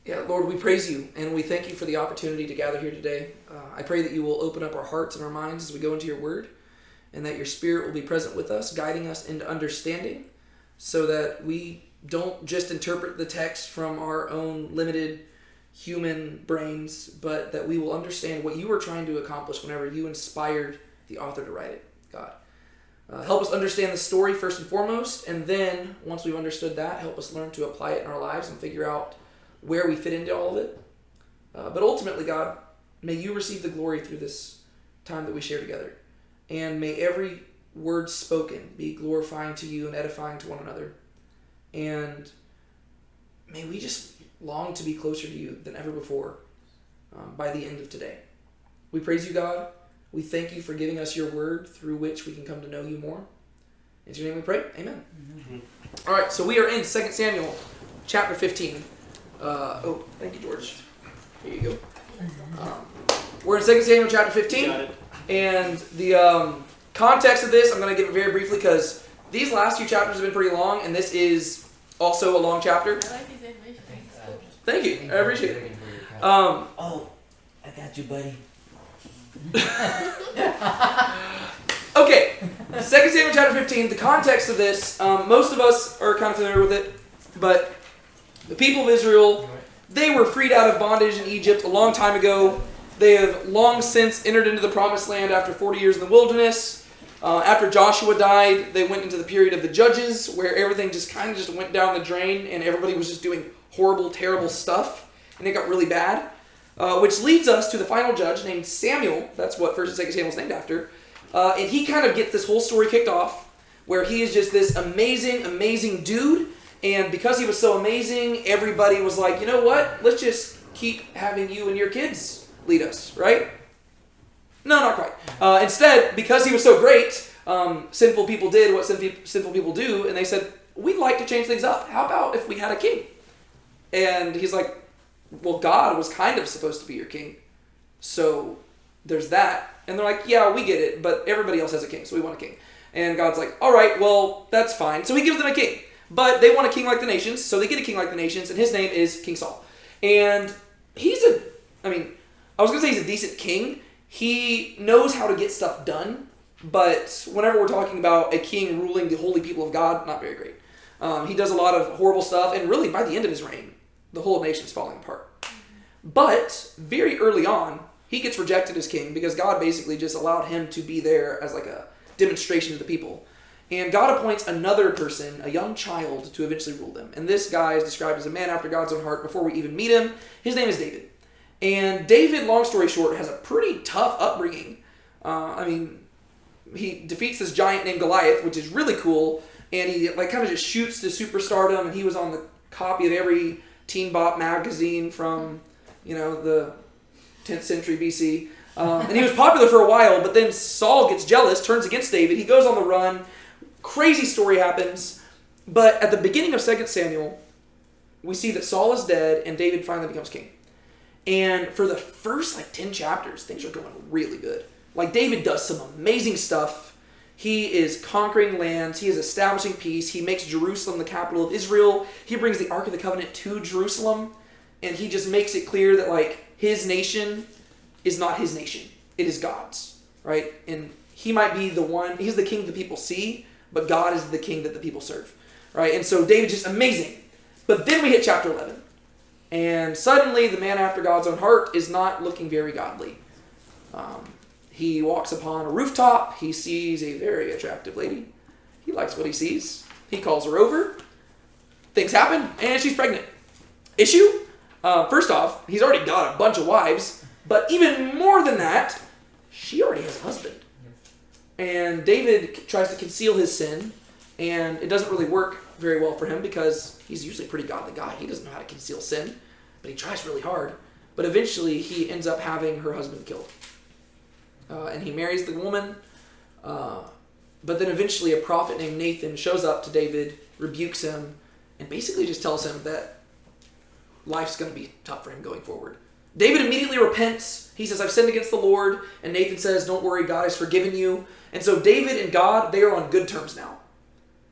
Yeah, Lord, we praise you and we thank you for the opportunity to gather here today. I pray that you will open up our hearts and our minds as we go into your word, and that your spirit will be present with us, guiding us into understanding so that we don't just interpret the text from our own limited human brains, but that we will understand what you were trying to accomplish whenever you inspired the author to write it, God. Help us understand the story first and foremost, and then once we've understood that, help us learn to apply it in our lives and figure out where we fit into all of it. But ultimately, God, may you receive the glory through this time that we share together. And may every word spoken be glorifying to you and edifying to one another. And may we just long to be closer to you than ever before by the end of today. We praise you, God. We thank you for giving us your word through which we can come to know you more. In your name we pray. Amen. Mm-hmm. All right, so we are in 2 Samuel chapter 15. Thank you, George. Here you go. We're in 2 Samuel chapter 15. And the context of this, I'm going to give it very briefly because these last few chapters have been pretty long, and this is also a long chapter. I like these animations. Thank you. I appreciate it. I got you, buddy. Okay, 2 Samuel chapter 15, the context of this, most of us are kind of familiar with it, but the people of Israel, they were freed out of bondage in Egypt a long time ago. They have long since entered into the promised land after 40 years in the wilderness. After Joshua died, they went into the period of the judges, where everything just kind of just went down the drain, and everybody was just doing horrible, terrible stuff, and it got really bad. Which leads us to the final judge named Samuel. That's what 1st and 2nd Samuel is named after. And he kind of gets this whole story kicked off, where he is just this amazing, amazing dude. And because he was so amazing, everybody was like, you know what? Let's just keep having you and your kids lead us, right? No, not quite. Instead, because he was so great, sinful people did what sinful people do, and they said, we'd like to change things up. How about if we had a king? And he's like, well, God was kind of supposed to be your king, so there's that. And they're like, yeah, we get it, but everybody else has a king, so we want a king. And God's like, all right, well, that's fine. So he gives them a king. But they want a king like the nations, so they get a king like the nations, and his name is King Saul. And I was going to say he's a decent king. He knows how to get stuff done, but whenever we're talking about a king ruling the holy people of God, not very great. He does a lot of horrible stuff, and really, by the end of his reign, the whole nation's falling apart. But very early on, he gets rejected as king because God basically just allowed him to be there as like a demonstration to the people. And God appoints another person, a young child, to eventually rule them. And this guy is described as a man after God's own heart before we even meet him. His name is David. And David, long story short, has a pretty tough upbringing. He defeats this giant named Goliath, which is really cool. And he kind of just shoots to superstardom. And he was on the copy of every Teen Bop magazine from, the 10th century BC. And he was popular for a while, but then Saul gets jealous, turns against David. He goes on the run. Crazy story happens. But at the beginning of 2 Samuel, we see that Saul is dead and David finally becomes king. And for the first 10 chapters, things are going really good. David does some amazing stuff. He is conquering lands. He is establishing peace. He makes Jerusalem the capital of Israel. He brings the Ark of the Covenant to Jerusalem. And he just makes it clear that his nation is not his nation. It is God's, right? And he might be he's the king the people see, but God is the king that the people serve, right? And so David's just amazing. But then we hit chapter 11. And suddenly the man after God's own heart is not looking very godly. He walks upon a rooftop. He sees a very attractive lady. He likes what he sees. He calls her over. Things happen, and she's pregnant. Issue? First off, he's already got a bunch of wives, but even more than that, she already has a husband. And David tries to conceal his sin, and it doesn't really work very well for him because he's usually a pretty godly guy. He doesn't know how to conceal sin, but he tries really hard. But eventually, he ends up having her husband killed. And he marries the woman, but then eventually a prophet named Nathan shows up to David, rebukes him, and basically just tells him that life's going to be tough for him going forward. David immediately repents. He says, I've sinned against the Lord. And Nathan says, don't worry, God has forgiven you. And so David and God, they are on good terms now.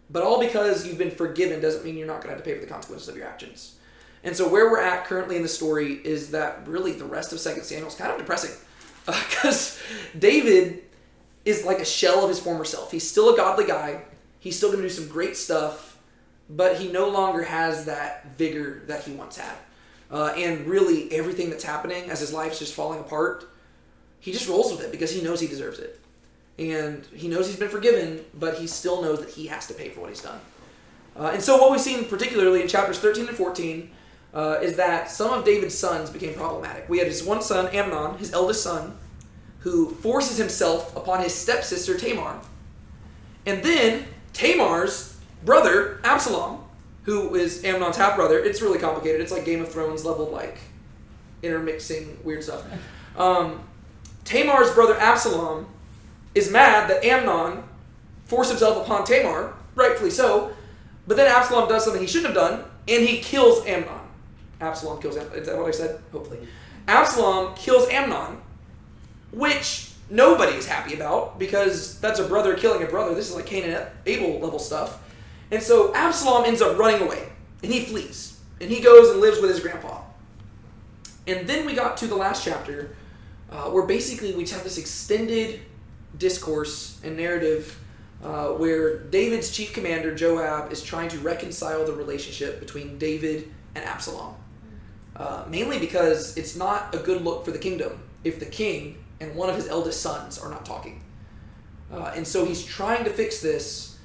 But all because you've been forgiven doesn't mean you're not going to have to pay for the consequences of your actions. And so where we're at currently in the story is that really the rest of 2 Samuel is kind of depressing. Because David is like a shell of his former self. He's still a godly guy. He's still going to do some great stuff. But he no longer has that vigor that he once had. And really everything that's happening as his life's just falling apart, he just rolls with it because he knows he deserves it. And he knows he's been forgiven, but he still knows that he has to pay for what he's done. And so what we've seen particularly in chapters 13 and 14 is that some of David's sons became problematic. We had his one son, Amnon, his eldest son, who forces himself upon his stepsister, Tamar. And then Tamar's brother, Absalom, who is Amnon's half-brother. It's really complicated. It's like Game of Thrones level, like, intermixing weird stuff. Tamar's brother, Absalom, is mad that Amnon forced himself upon Tamar, rightfully so, but then Absalom does something he shouldn't have done, and he kills Amnon. Absalom kills Amnon. Is that what I said? Hopefully. Absalom kills Amnon, which nobody is happy about, because that's a brother killing a brother. This is like Cain and Abel level stuff. And so Absalom ends up running away, and he flees, and he goes and lives with his grandpa. And then we got to the last chapter, where basically we have this extended discourse and narrative where David's chief commander, Joab, is trying to reconcile the relationship between David and Absalom. Mainly because it's not a good look for the kingdom if the king and one of his eldest sons are not talking. And so he's trying to fix this,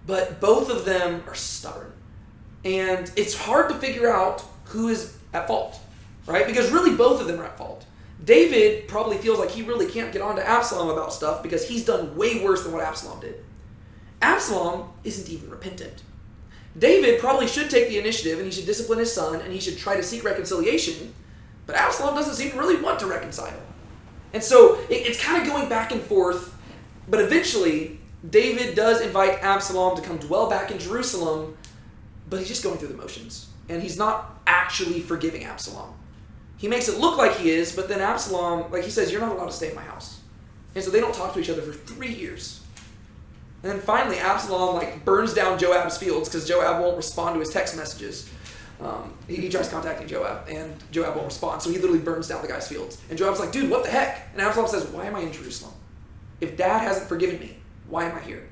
but both of them are stubborn. And it's hard to figure out who is at fault, right? Because really both of them are at fault. David probably feels like he really can't get on to Absalom about stuff because he's done way worse than what Absalom did. Absalom isn't even repentant. David probably should take the initiative and he should discipline his son and he should try to seek reconciliation, but Absalom doesn't seem to really want to reconcile. And so it's kind of going back and forth, but eventually David does invite Absalom to come dwell back in Jerusalem, but he's just going through the motions and he's not actually forgiving Absalom. He makes it look like he is, but then Absalom, like he says, you're not allowed to stay in my house. And so they don't talk to each other for 3 years. And then finally, Absalom burns down Joab's fields because Joab won't respond to his text messages. He tries contacting Joab, and Joab won't respond. So he literally burns down the guy's fields. And Joab's like, dude, what the heck? And Absalom says, why am I in Jerusalem? If Dad hasn't forgiven me, why am I here?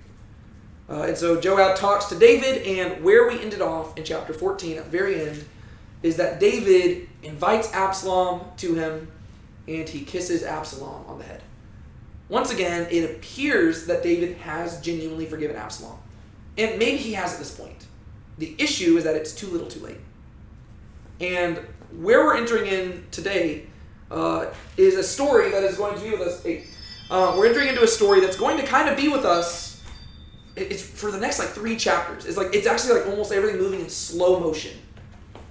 And so Joab talks to David, and where we ended off in chapter 14 at the very end is that David invites Absalom to him, and he kisses Absalom on the head. Once again, it appears that David has genuinely forgiven Absalom. And maybe he has at this point. The issue is that it's too little too late. And where we're entering in today is a story that is going to be with us. We're entering into a story that's going to kind of be with us. It's for the next 3 chapters. It's actually almost everything moving in slow motion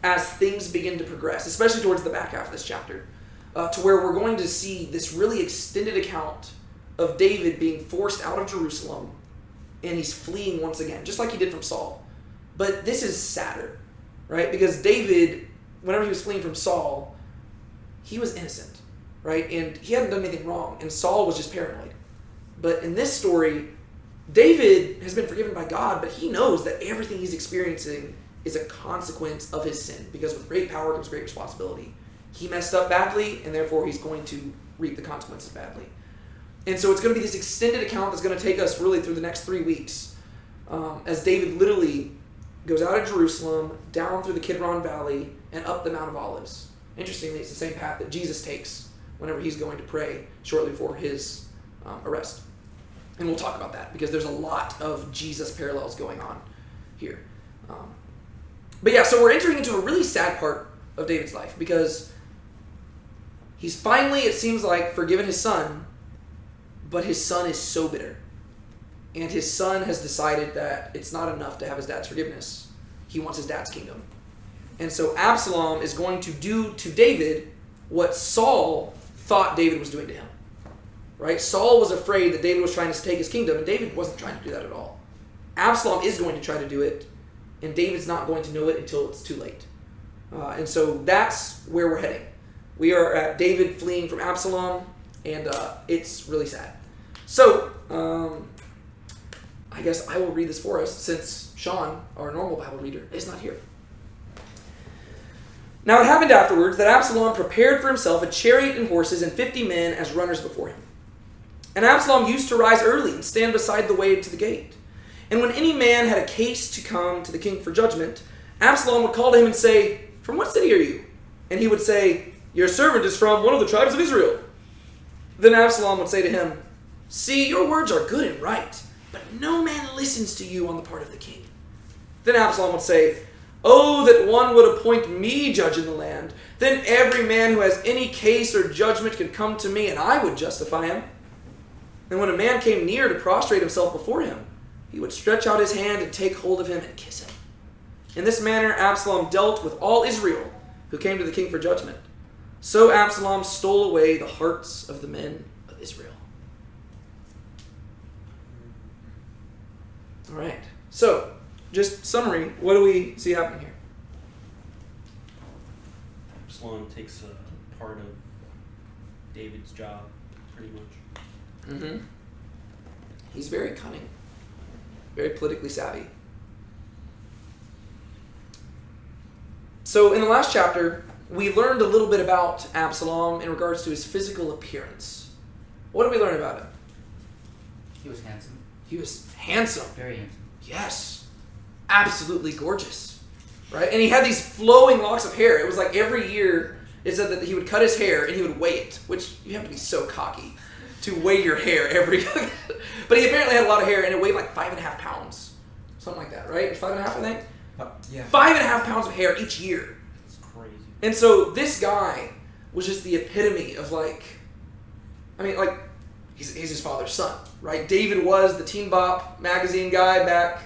as things begin to progress, especially towards the back half of this chapter, to where we're going to see this really extended account of David being forced out of Jerusalem, and he's fleeing once again, just like he did from Saul. But this is sadder, right? Because David, whenever he was fleeing from Saul, he was innocent, right? And he hadn't done anything wrong, and Saul was just paranoid. But in this story, David has been forgiven by God, but he knows that everything he's experiencing is a consequence of his sin, because with great power comes great responsibility. He messed up badly, and therefore he's going to reap the consequences badly. And so it's going to be this extended account that's going to take us really through the next 3 weeks, as David literally goes out of Jerusalem, down through the Kidron Valley, and up the Mount of Olives. Interestingly, it's the same path that Jesus takes whenever he's going to pray shortly before his arrest. And we'll talk about that, because there's a lot of Jesus parallels going on here. But yeah, so we're entering into a really sad part of David's life, because he's finally, it seems like, forgiven his son, but his son is so bitter. And his son has decided that it's not enough to have his dad's forgiveness. He wants his dad's kingdom. And so Absalom is going to do to David what Saul thought David was doing to him. Right? Saul was afraid that David was trying to take his kingdom, and David wasn't trying to do that at all. Absalom is going to try to do it, and David's not going to know it until it's too late. And so that's where we're heading. We are at David fleeing from Absalom, and it's really sad. So, I guess I will read this for us, since Sean, our normal Bible reader, is not here. Now it happened afterwards that Absalom prepared for himself a chariot and horses and 50 men as runners before him. And Absalom used to rise early and stand beside the way to the gate. And when any man had a case to come to the king for judgment, Absalom would call to him and say, "From what city are you?" And he would say, "Your servant is from one of the tribes of Israel." Then Absalom would say to him, "See, your words are good and right, but no man listens to you on the part of the king." Then Absalom would say, "Oh, that one would appoint me judge in the land. Then every man who has any case or judgment could come to me, and I would justify him." And when a man came near to prostrate himself before him, he would stretch out his hand and take hold of him and kiss him. In this manner Absalom dealt with all Israel who came to the king for judgment. So Absalom stole away the hearts of the men of Israel. All right. So, just summary, what do we see happening here? Absalom takes a part of David's job, pretty much. Mm-hmm. He's very cunning, very politically savvy. So in the last chapter, we learned a little bit about Absalom in regards to his physical appearance. What did we learn about him? He was handsome. He was handsome. Very handsome. Yes. Absolutely gorgeous. Right? And he had these flowing locks of hair. It was like every year it said that he would cut his hair and he would weigh it, which you have to be so cocky to weigh your hair every... But he apparently had a lot of hair and it weighed like 5.5 pounds. Something like that, right? 5.5, I think? Yeah. 5.5 pounds of hair each year. It's crazy. And so this guy was just the epitome of like... I mean, like, he's his father's son, right? David was the Teen Bop magazine guy back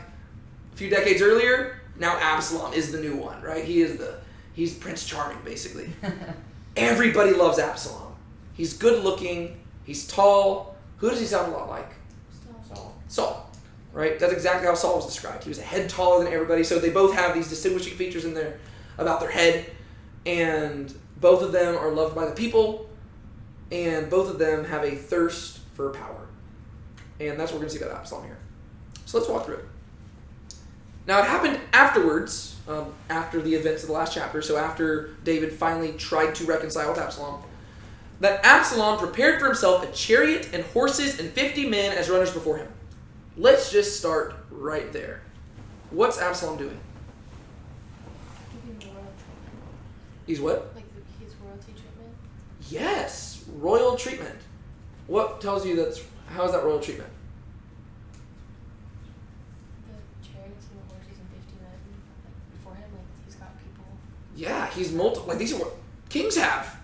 a few decades earlier. Now Absalom is the new one, right? He's Prince Charming, basically. Everybody loves Absalom. He's good looking. He's tall. Who does he sound a lot like? Saul. Right? That's exactly how Saul was described. He was a head taller than everybody. So they both have these distinguishing features about their head. And both of them are loved by the people. And both of them have a thirst for power. And that's what we're going to see about Absalom here. So let's walk through it. Now it happened afterwards, after the events of the last chapter, so after David finally tried to reconcile with Absalom, that Absalom prepared for himself a chariot and horses and 50 men as runners before him. Let's just start right there. What's Absalom doing? Giving royal treatment. He's what? Like his royalty treatment. Yes, royal treatment. What tells you how is that royal treatment? The chariots and the horses and 50 men like before him, like he's got people. Yeah, he's like these are what kings have.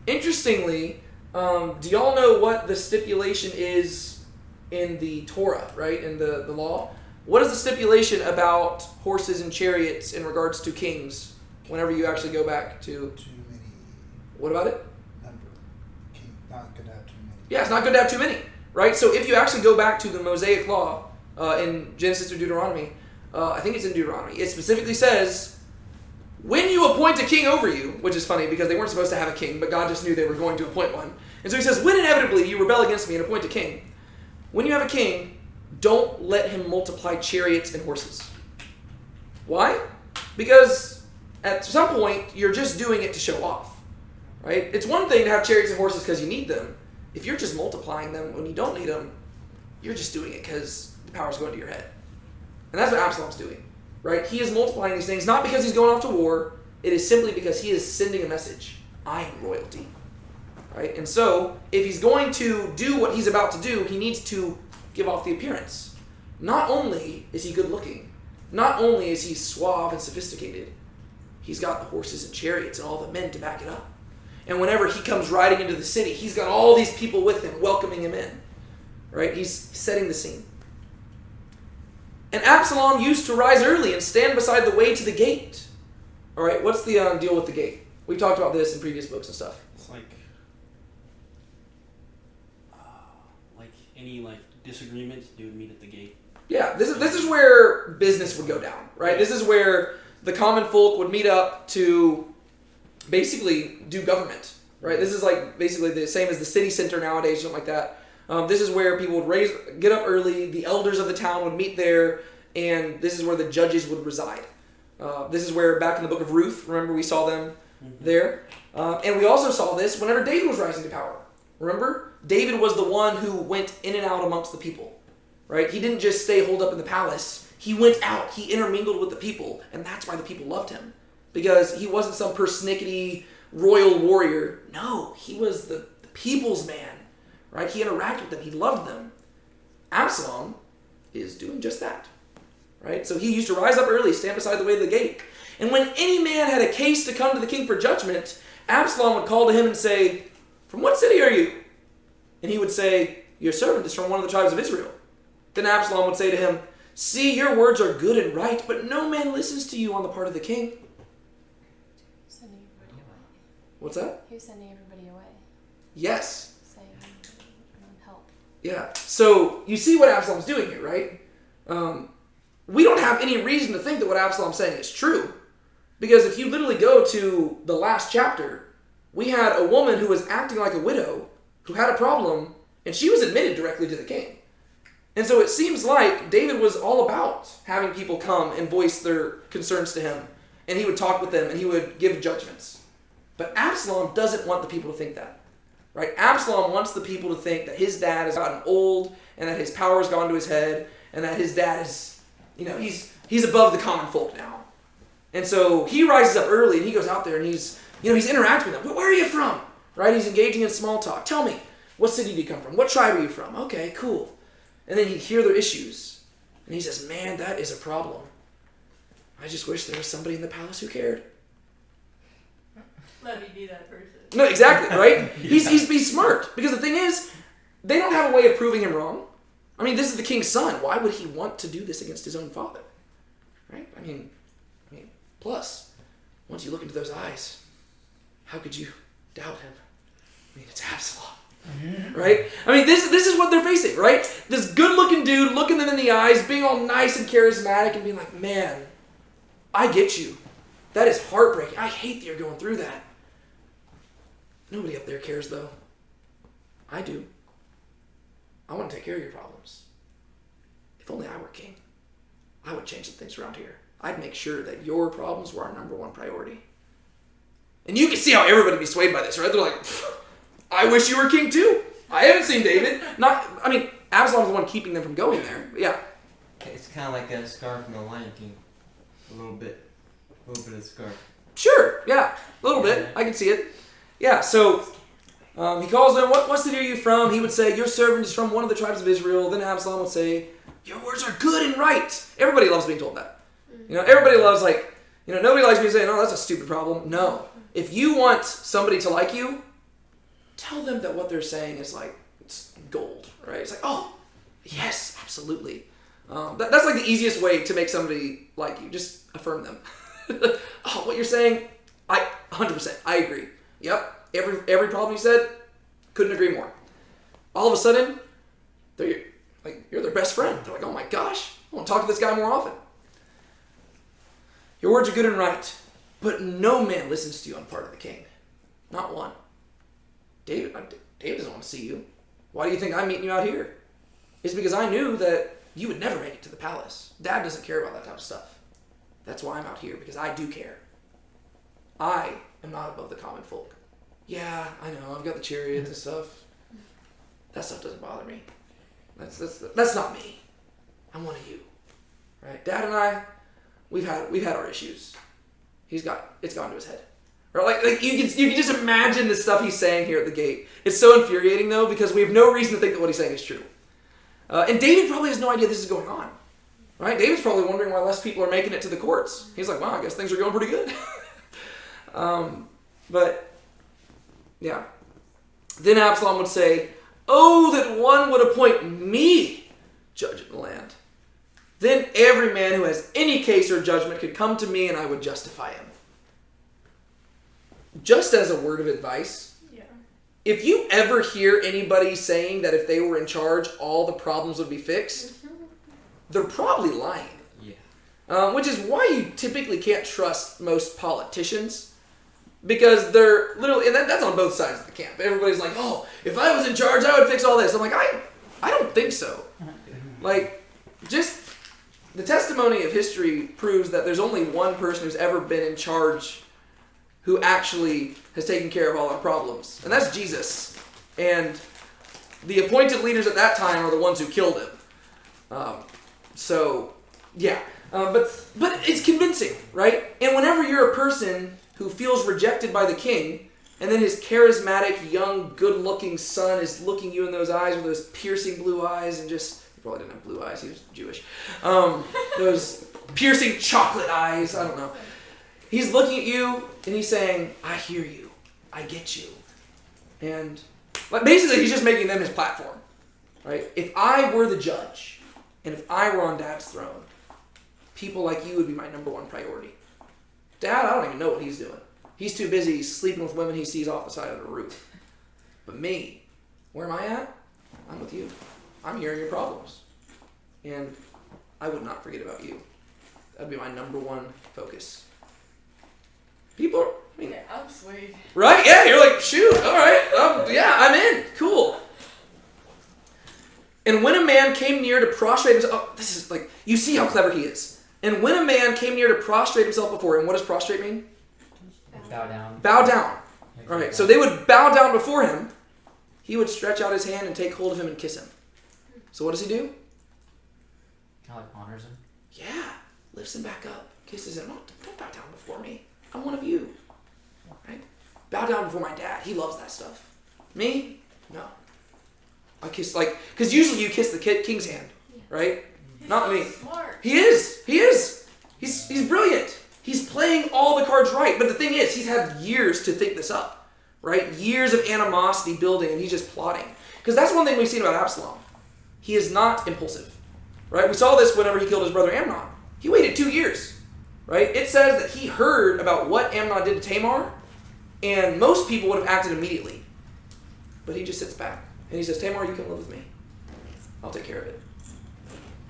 Interestingly, do y'all know what the stipulation is in the Torah, right? In the law? What is the stipulation about horses and chariots in regards to kings whenever you actually go back to... Too many. What about it? Number. Not good to have too many. Yeah, it's not good to have too many, right? So if you actually go back to the Mosaic law in Genesis or Deuteronomy, I think it's in Deuteronomy, it specifically says, when you appoint a king over you, which is funny because they weren't supposed to have a king, but God just knew they were going to appoint one. And so he says, when inevitably you rebel against me and appoint a king, when you have a king, don't let him multiply chariots and horses. Why? Because at some point, you're just doing it to show off, right? It's one thing to have chariots and horses because you need them. If you're just multiplying them when you don't need them, you're just doing it because the power's going to your head. And that's what Absalom's doing, right? He is multiplying these things not because he's going off to war. It is simply because he is sending a message. I am royalty. Right? And so, if he's going to do what he's about to do, he needs to give off the appearance. Not only is he good looking, not only is he suave and sophisticated, he's got the horses and chariots and all the men to back it up. And whenever he comes riding into the city, he's got all these people with him, welcoming him in. Right? He's setting the scene. And Absalom used to rise early and stand beside the way to the gate. All right, what's the deal with the gate? We've talked about this in previous books and stuff. It's like any disagreement, they would meet at the gate. Yeah, this is where business would go down, right? This is where the common folk would meet up to basically do government, right? This is like basically the same as the city center nowadays, something like that. This is where people would get up early, the elders of the town would meet there, and this is where the judges would reside. This is where back in the book of Ruth, remember we saw them there. And we also saw this whenever David was rising to power. Remember? David was the one who went in and out amongst the people. Right? He didn't just stay holed up in the palace. He went out. He intermingled with the people. And that's why the people loved him. Because he wasn't some persnickety royal warrior. No, he was the people's man. Right? He interacted with them. He loved them. Absalom is doing just that. Right? So he used to rise up early, stand beside the way of the gate. And when any man had a case to come to the king for judgment, Absalom would call to him and say, "From what city are you?" And he would say, "Your servant is from one of the tribes of Israel." Then Absalom would say to him, "See, your words are good and right, but no man listens to you on the part of the king." Sending everybody away. What's that? He was sending everybody away, Yes. saying, help. Yeah. So you see what Absalom's doing here, right? We don't have any reason to think that what Absalom's saying is true. Because if you literally go to the last chapter, we had a woman who was acting like a widow, who had a problem, and she was admitted directly to the king. And so it seems like David was all about having people come and voice their concerns to him. And he would talk with them and he would give judgments. But Absalom doesn't want the people to think that. Right? Absalom wants the people to think that his dad has gotten old and that his power has gone to his head and that his dad is, he's above the common folk now. And so he rises up early and he goes out there and he's interacting with them. "Where are you from?" Right? He's engaging in small talk. "Tell me, what city do you come from? What tribe are you from?" "Okay, cool." And then he'd hear their issues. And he says, "Man, that is a problem. I just wish there was somebody in the palace who cared." Let me be that person. No, exactly, right? He's smart. Because the thing is, they don't have a way of proving him wrong. I mean, this is the king's son. Why would he want to do this against his own father? Right? I mean, plus, once you look into those eyes, how could you doubt him? I mean, it's Absalom. Right? I mean, this is what they're facing, right? This good-looking dude looking them in the eyes, being all nice and charismatic and being like, "Man, I get you. That is heartbreaking. I hate that you're going through that." Nobody up there cares, though. I do. I want to take care of your problems. If only I were king, I would change some things around here. I'd make sure that your problems were our number one priority. And you can see how everybody would be swayed by this, right? They're like, "I wish you were king too. I haven't seen David." Absalom's the one keeping them from going there. But yeah. It's kind of like that scar from the Lion King. A little bit of scar. Sure, yeah, a little bit. I can see it. Yeah, so he calls them, what city are you from? He would say, "Your servant is from one of the tribes of Israel." Then Absalom would say, "Your words are good and right." Everybody loves being told that. Everybody loves nobody likes me saying, "Oh, that's a stupid problem." No. If you want somebody to like you, tell them that what they're saying is it's gold, right? It's like, "Oh, yes, absolutely." That's like the easiest way to make somebody like you. Just affirm them. "Oh, what you're saying, 100%, I agree. Yep, every problem you said, couldn't agree more." All of a sudden, you're their best friend. They're like, "Oh my gosh, I want to talk to this guy more often." Your words are good and right, but no man listens to you on the part of the king. Not one. David doesn't want to see you. Why do you think I'm meeting you out here? It's because I knew that you would never make it to the palace. Dad doesn't care about that type of stuff. That's why I'm out here, because I do care. I am not above the common folk. Yeah, I know, I've got the chariots and stuff. That stuff doesn't bother me. That's not me. I'm one of you. Right? Dad and I, we've had our issues. It's gone to his head. Or like you can just imagine the stuff he's saying here at the gate. It's so infuriating though, because we have no reason to think that what he's saying is true. And David probably has no idea this is going on. Right? David's probably wondering why less people are making it to the courts. He's like, "Wow, I guess things are going pretty good." But yeah. Then Absalom would say, "Oh, that one would appoint me judge in the land. Then every man who has any case or judgment could come to me and I would justify him." Just as a word of advice, if you ever hear anybody saying that if they were in charge, all the problems would be fixed, they're probably lying. Yeah. Which is why you typically can't trust most politicians, because they're literally, and that's on both sides of the camp. Everybody's like, "Oh, if I was in charge, I would fix all this." I'm like, I don't think so. Just the testimony of history proves that there's only one person who's ever been in charge who actually has taken care of all our problems. And that's Jesus. And the appointed leaders at that time are the ones who killed him. But it's convincing, right? And whenever you're a person who feels rejected by the king, and then his charismatic, young, good-looking son is looking you in those eyes with those piercing blue eyes and just... He probably didn't have blue eyes. He was Jewish. Those piercing chocolate eyes. I don't know. He's looking at you and he's saying, I hear you. I get you. And basically he's just making them his platform. Right? If I were the judge and if I were on Dad's throne, people like you would be my number one priority. Dad, I don't even know what he's doing. He's too busy sleeping with women he sees off the side of the roof. But me, where am I at? I'm with you. I'm hearing your problems. And I would not forget about you. That'd be my number one focus. People are, Yeah, I'm sweet. right? Yeah, you're like, shoot, all right. Yeah, I'm in. Cool. And when a man came near to prostrate himself, this is like, you see how clever he is. And when a man came near to prostrate himself before him, what does prostrate mean? Bow down. Bow down. All right, so they would bow down before him. He would stretch out his hand and take hold of him and kiss him. So what does he do? Kind of like honors him. Yeah, lifts him back up, kisses him. Don't bow down before me. I'm one of you. Right? Bow down before my dad. He loves that stuff. Me? No. I kiss because usually you kiss the king's hand, right? Not me. Smart. He is. He's brilliant. He's playing all the cards right. But the thing is, he's had years to think this up, right? Years of animosity building, and he's just plotting. Because that's one thing we've seen about Absalom. He is not impulsive, right? We saw this whenever he killed his brother Amnon. He waited 2 years, right? It says that he heard about what Amnon did to Tamar, and most people would have acted immediately. But he just sits back, and he says, Tamar, you can live with me. I'll take care of it.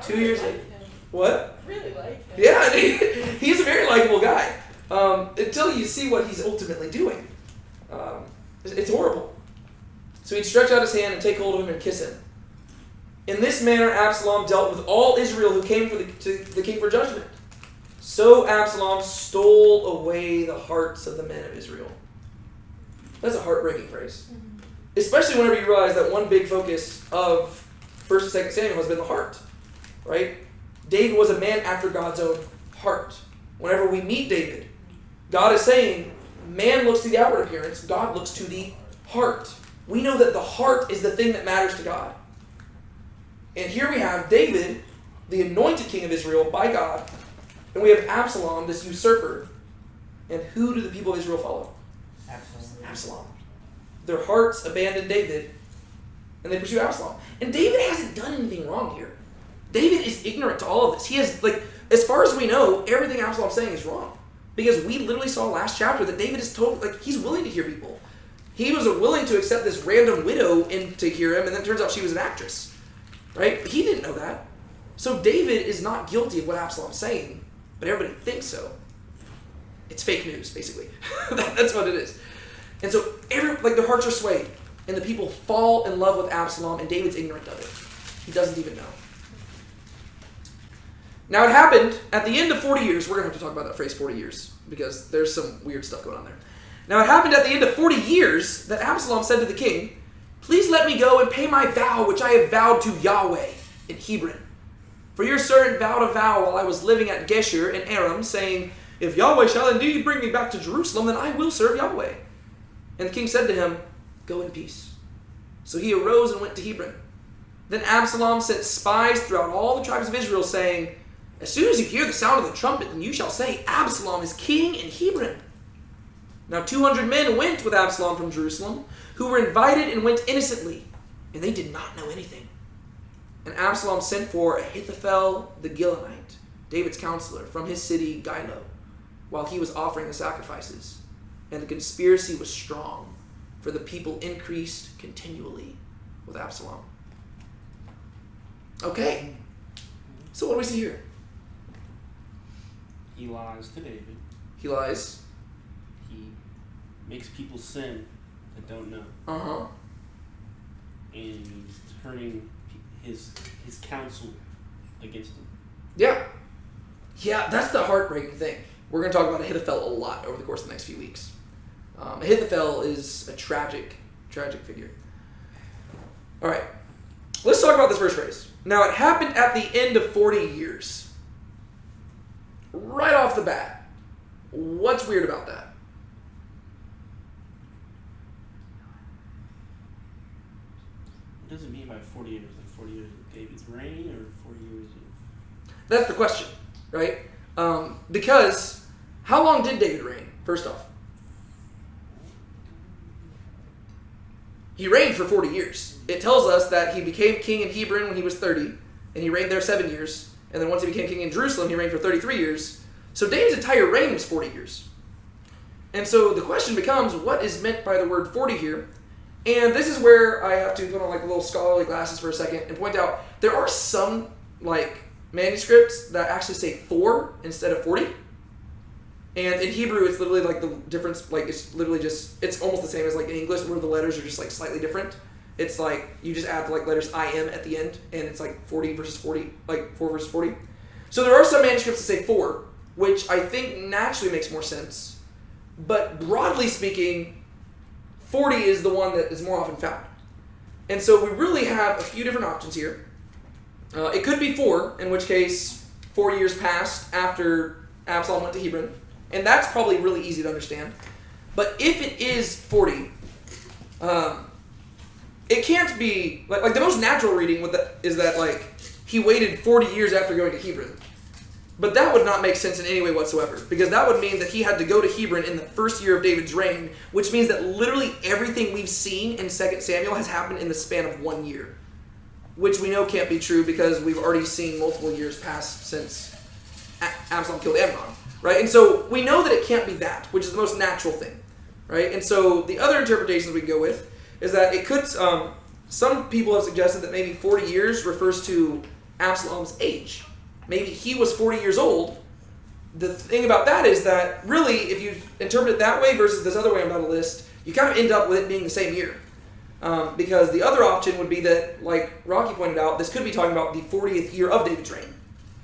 I 2 really years like later. him. What? I really like him. Yeah, he's a very likable guy. Until you see what he's ultimately doing. It's horrible. So he'd stretch out his hand and take hold of him and kiss him. In this manner, Absalom dealt with all Israel who came to the king for judgment. So Absalom stole away the hearts of the men of Israel. That's a heartbreaking phrase. Mm-hmm. Especially whenever you realize that one big focus of 1st and 2nd Samuel has been the heart. Right? David was a man after God's own heart. Whenever we meet David, God is saying, man looks to the outward appearance, God looks to the heart. We know that the heart is the thing that matters to God. And here we have David, the anointed king of Israel by God, and we have Absalom, this usurper. And who do the people of Israel follow? Absalom. Their hearts abandon David, and they pursue Absalom. And David hasn't done anything wrong here. David is ignorant to all of this. He has, as far as we know, everything Absalom's saying is wrong. Because we literally saw last chapter that David is totally, he's willing to hear people. He was willing to accept this random widow in to hear him, and then it turns out she was an actress. Right? He didn't know that. So David is not guilty of what Absalom's saying, but everybody thinks so. It's fake news, basically. That's what it is. And so their hearts are swayed, and the people fall in love with Absalom, and David's ignorant of it. He doesn't even know. Now it happened at the end of 40 years. We're going to have to talk about that phrase 40 years, because there's some weird stuff going on there. Now it happened at the end of 40 years that Absalom said to the king, please let me go and pay my vow which I have vowed to Yahweh in Hebron. For your servant vowed a vow while I was living at Geshur in Aram, saying, if Yahweh shall indeed bring me back to Jerusalem, then I will serve Yahweh. And the king said to him, go in peace. So he arose and went to Hebron. Then Absalom sent spies throughout all the tribes of Israel, saying, as soon as you hear the sound of the trumpet, then you shall say, Absalom is king in Hebron. Now 200 men went with Absalom from Jerusalem, who were invited and went innocently, and they did not know anything. And Absalom sent for Ahithophel the Gilonite, David's counselor, from his city Gilo, while he was offering the sacrifices. And the conspiracy was strong, for the people increased continually with Absalom. Okay, so what do we see here? He lies to David. He lies. He makes people sin that don't know. Uh-huh. And he's turning his counsel against him. Yeah. Yeah, that's the heartbreaking thing. We're going to talk about Ahithophel a lot over the course of the next few weeks. Ahithophel is a tragic figure. All right, let's talk about this first phrase. Now, it happened at the end of 40 years. Right off the bat, what's weird about that? What does it mean by 40 years? Like 40 years of David's reign or 40 years of... That's the question, right? Because how long did David reign, first off? He reigned for 40 years. It tells us that he became king in Hebron when he was 30, and he reigned there 7 years. And then once he became king in Jerusalem, he reigned for 33 years. So David's entire reign was 40 years. And so the question becomes, what is meant by the word 40 here? And this is where I have to put on like little scholarly glasses for a second and point out there are some like manuscripts that actually say 4 instead of 40. And in Hebrew, it's literally like the difference, like it's literally just, it's almost the same as like in English where the letters are just like slightly different. It's like, you just add the like letters I-M at the end, and it's like 40 versus 40, like 4 versus 40. So there are some manuscripts that say 4, which I think naturally makes more sense. But broadly speaking, 40 is the one that is more often found. And so we really have a few different options here. It could be 4, in which case 4 years passed after Absalom went to Hebron. And that's probably really easy to understand. But if it is 40, it can't be, like the most natural reading with that is that like he waited 40 years after going to Hebron. But that would not make sense in any way whatsoever, because that would mean that he had to go to Hebron in the first year of David's reign, which means that literally everything we've seen in 2 Samuel has happened in the span of 1 year, which we know can't be true because we've already seen multiple years pass since Absalom killed Amnon, right? And so we know that it can't be that, which is the most natural thing, right? And so the other interpretations we can go with is that it could, some people have suggested that maybe 40 years refers to Absalom's age. Maybe he was 40 years old. The thing about that is that really, if you interpret it that way versus this other way I'm about to list, you kind of end up with it being the same year. Because the other option would be that, like Rocky pointed out, this could be talking about the 40th year of David's reign.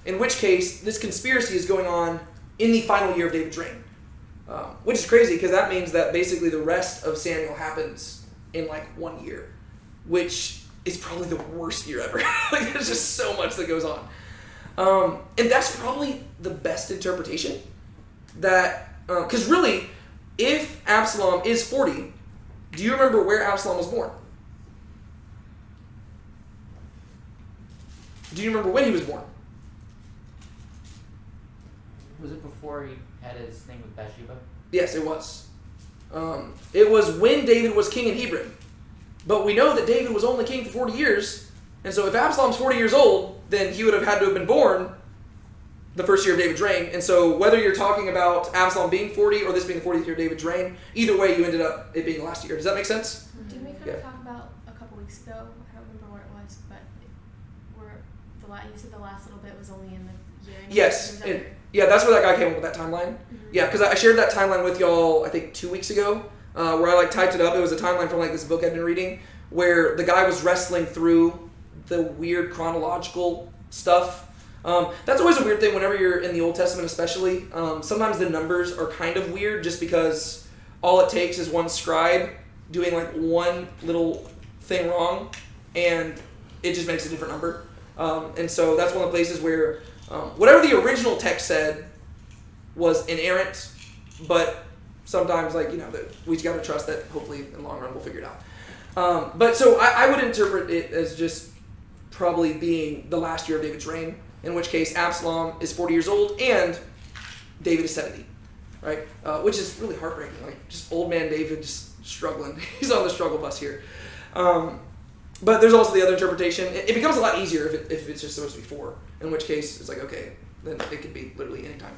In which case, this conspiracy is going on in the final year of David's reign. Which is crazy, because that means that basically the rest of Samuel happens in like 1 year. Which is probably the worst year ever. Like, there's just so much that goes on. And that's probably the best interpretation. That, because really, if Absalom is 40, do you remember where Absalom was born? Do you remember when he was born? Was it before he had his thing with Bathsheba? Yes, it was. It was when David was king in Hebron. But we know that David was only king for 40 years. And so if Absalom's 40 years old, then he would have had to have been born the first year of David's reign. And so whether you're talking about Absalom being 40 or this being the 40th year of David's reign, either way you ended up it being the last year. Does that make sense? Didn't we kind of talk about a couple weeks ago? I don't remember what it was, but you said the last little bit was only in the year. Yes. Yeah, that's where that guy came up with that timeline. Mm-hmm. Yeah, because I shared that timeline with y'all, I think 2 weeks ago, where I like typed it up. It was a timeline from like this book I'd been reading, where the guy was wrestling through the weird chronological stuff. That's always a weird thing whenever you're in the Old Testament, especially. Sometimes the numbers are kind of weird just because all it takes is one scribe doing like one little thing wrong, and it just makes a different number. And so that's one of the places where whatever the original text said was inerrant, but sometimes, like, we just got to trust that hopefully in the long run we'll figure it out. But so I would interpret it as just probably being the last year of David's reign, in which case Absalom is 40 years old and David is 70, right? Which is really heartbreaking. Like, just old man David just struggling. He's on the struggle bus here. But there's also the other interpretation. It becomes a lot easier if it's just supposed to be 4, in which case it's like, okay, then it could be literally any time.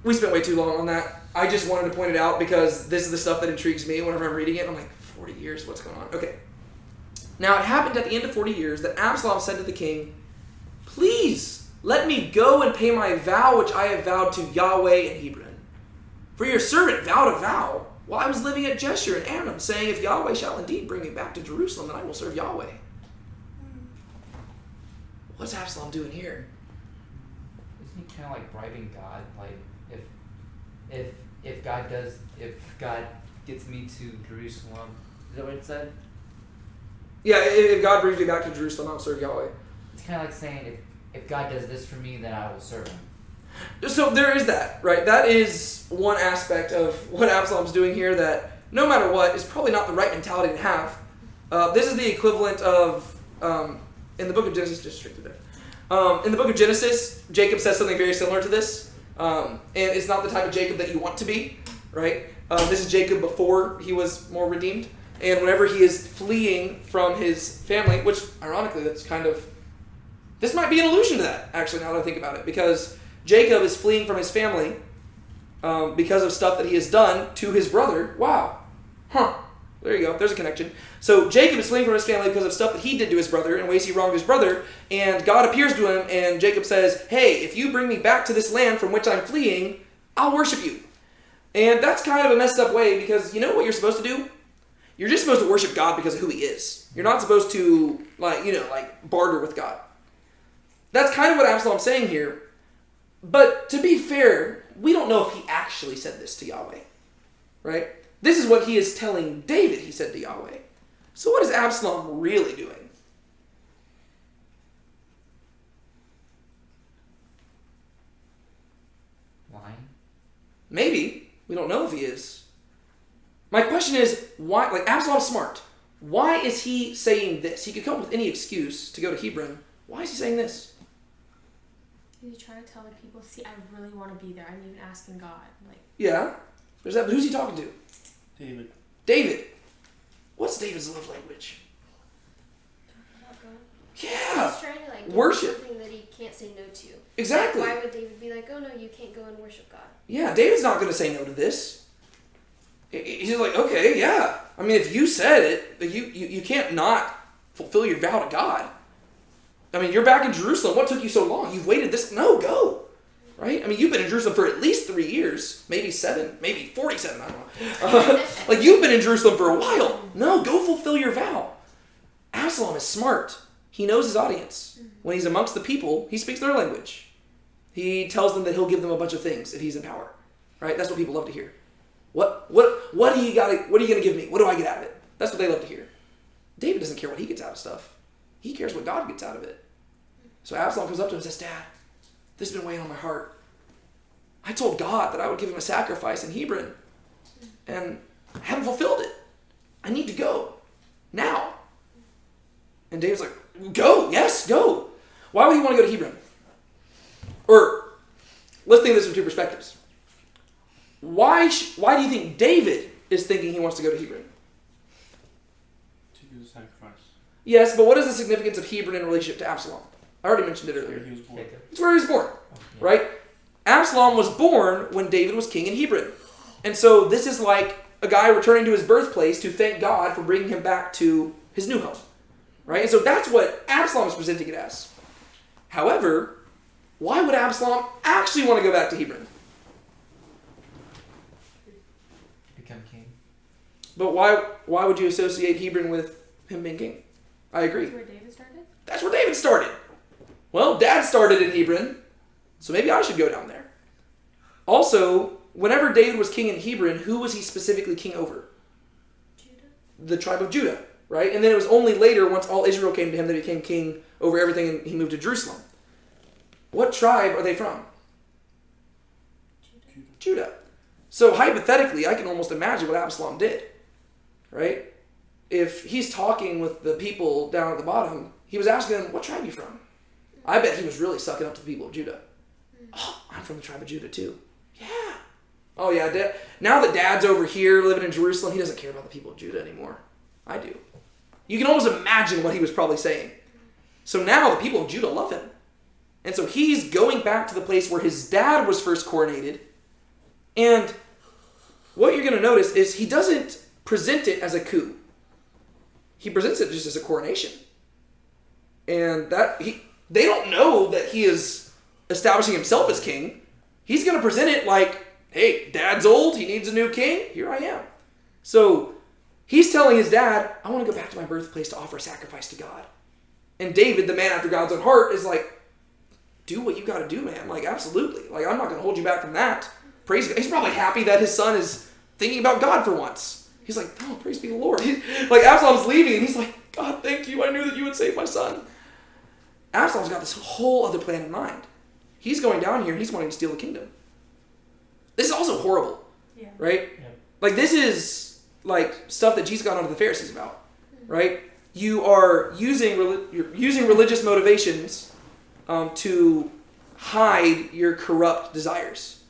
We spent way too long on that. I just wanted to point it out because this is the stuff that intrigues me whenever I'm reading it. I'm like, 40 years, what's going on? Okay. Now it happened at the end of 40 years that Absalom said to the king, "Please let me go and pay my vow which I have vowed to Yahweh in Hebron. For your servant vowed a vow while I was living at Jeshurun and Aram, saying, if Yahweh shall indeed bring me back to Jerusalem, then I will serve Yahweh." What's Absalom doing here? Isn't he kind of like bribing God? Like, if if God gets me to Jerusalem, is that what it said? Yeah, if God brings me back to Jerusalem, I'll serve Yahweh. It's kind of like saying, if God does this for me, then I will serve him. So there is that, right? That is one aspect of what Absalom's doing here that, no matter what, is probably not the right mentality to have. This is the equivalent of, in the book of Genesis, just straight to there. In the book of Genesis, Jacob says something very similar to this. And it's not the type of Jacob that you want to be, right? This is Jacob before he was more redeemed. And whenever he is fleeing from his family, which, ironically, that's kind of... This might be an allusion to that, actually, now that I think about it. Because Jacob is fleeing from his family because of stuff that he has done to his brother. Wow. Huh. There you go. There's a connection. So Jacob is fleeing from his family because of stuff that he did to his brother in ways he wronged his brother. And God appears to him, and Jacob says, hey, if you bring me back to this land from which I'm fleeing, I'll worship you. And that's kind of a messed up way, because you know what you're supposed to do? You're just supposed to worship God because of who he is. You're not supposed to, barter with God. That's kind of what Absalom's saying here. But to be fair, we don't know if he actually said this to Yahweh. Right? This is what he is telling David he said to Yahweh. So what is Absalom really doing? Lying? Maybe. We don't know if he is. My question is, why? Like, Absalom's smart. Why is he saying this? He could come up with any excuse to go to Hebron. Why is he saying this? He's trying to tell the people, see, I really want to be there. I'm even asking God. Yeah. There's that. But who's he talking to? David. David. What's David's love language? Yeah. He's trying to give worship. something that he can't say no to. Exactly. Why would David be like, oh no, you can't go and worship God? Yeah, David's not going to say no to this. He's like, okay, yeah. I mean, if you said it, you can't not fulfill your vow to God. I mean, you're back in Jerusalem. What took you so long? You've waited this... No, go. Right? I mean, you've been in Jerusalem for at least 3 years. Maybe 7. Maybe 47. I don't know. You've been in Jerusalem for a while. No, go fulfill your vow. Absalom is smart. He knows his audience. When he's amongst the people, he speaks their language. He tells them that he'll give them a bunch of things if he's in power. Right? That's what people love to hear. What do you got? What are you going to give me? What do I get out of it? That's what they love to hear. David doesn't care what he gets out of stuff. He cares what God gets out of it. So Absalom comes up to him and says, Dad, this has been weighing on my heart. I told God that I would give him a sacrifice in Hebron, and I haven't fulfilled it. I need to go now. And David's like, go, yes, go. Why would he want to go to Hebron? Or let's think of this from two perspectives. Why do you think David is thinking he wants to go to Hebron? To do the sacrifice. Yes, but what is the significance of Hebron in relationship to Absalom? I already mentioned it earlier. Where he was born. It's where he was born, right? Absalom was born when David was king in Hebron. And so this is like a guy returning to his birthplace to thank God for bringing him back to his new home, right? And so that's what Absalom is presenting it as. However, why would Absalom actually want to go back to Hebron? Become king. But why would you associate Hebron with him being king? I agree. That's where David started? That's where David started. Well, Dad started in Hebron, so maybe I should go down there. Also, whenever David was king in Hebron, who was he specifically king over? Judah. The tribe of Judah, right? And then it was only later, once all Israel came to him, that he became king over everything and he moved to Jerusalem. What tribe are they from? Judah. So hypothetically, I can almost imagine what Absalom did, right? If he's talking with the people down at the bottom, he was asking them, what tribe are you from? I bet he was really sucking up to the people of Judah. Oh, I'm from the tribe of Judah too. Yeah. Oh yeah, now that Dad's over here living in Jerusalem, he doesn't care about the people of Judah anymore. I do. You can almost imagine what he was probably saying. So now the people of Judah love him. And so he's going back to the place where his dad was first coronated. And what you're going to notice is he doesn't present it as a coup. He presents it just as a coronation. And they don't know that he is establishing himself as king. He's going to present it like, hey, Dad's old, he needs a new king, here I am. So he's telling his dad, I want to go back to my birthplace to offer a sacrifice to God. And David, the man after God's own heart, is like, do what you got to do, man. Like, absolutely. Like, I'm not going to hold you back from that. praise God. He's probably happy that his son is thinking about God for once. He's like, oh, praise be the Lord. Like Absalom's leaving and he's like, God, thank you. I knew that you would save my son. Absalom's got this whole other plan in mind. He's going down here and he's wanting to steal the kingdom. This is also horrible, right? Yep. Like this is like stuff that Jesus got onto the Pharisees about, right? You are using religious motivations to hide your corrupt desires,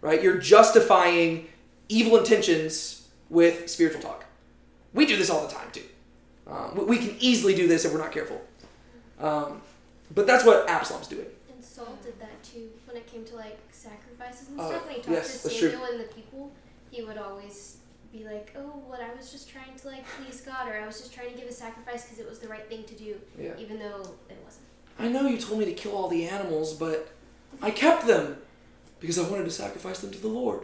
right? You're justifying evil intentions with spiritual talk. We do this all the time too. We can easily do this if we're not careful. But that's what Absalom's doing. And Saul did that too when it came to like sacrifices and Oh, stuff. When he talked yes, to that's true. Samuel and the people, he would always be like, "Oh, what I was just trying to like please God, or I was just trying to give a sacrifice because it was the right thing to do, Yeah. even though it wasn't." I know you told me to kill all the animals, but I kept them because I wanted to sacrifice them to the Lord.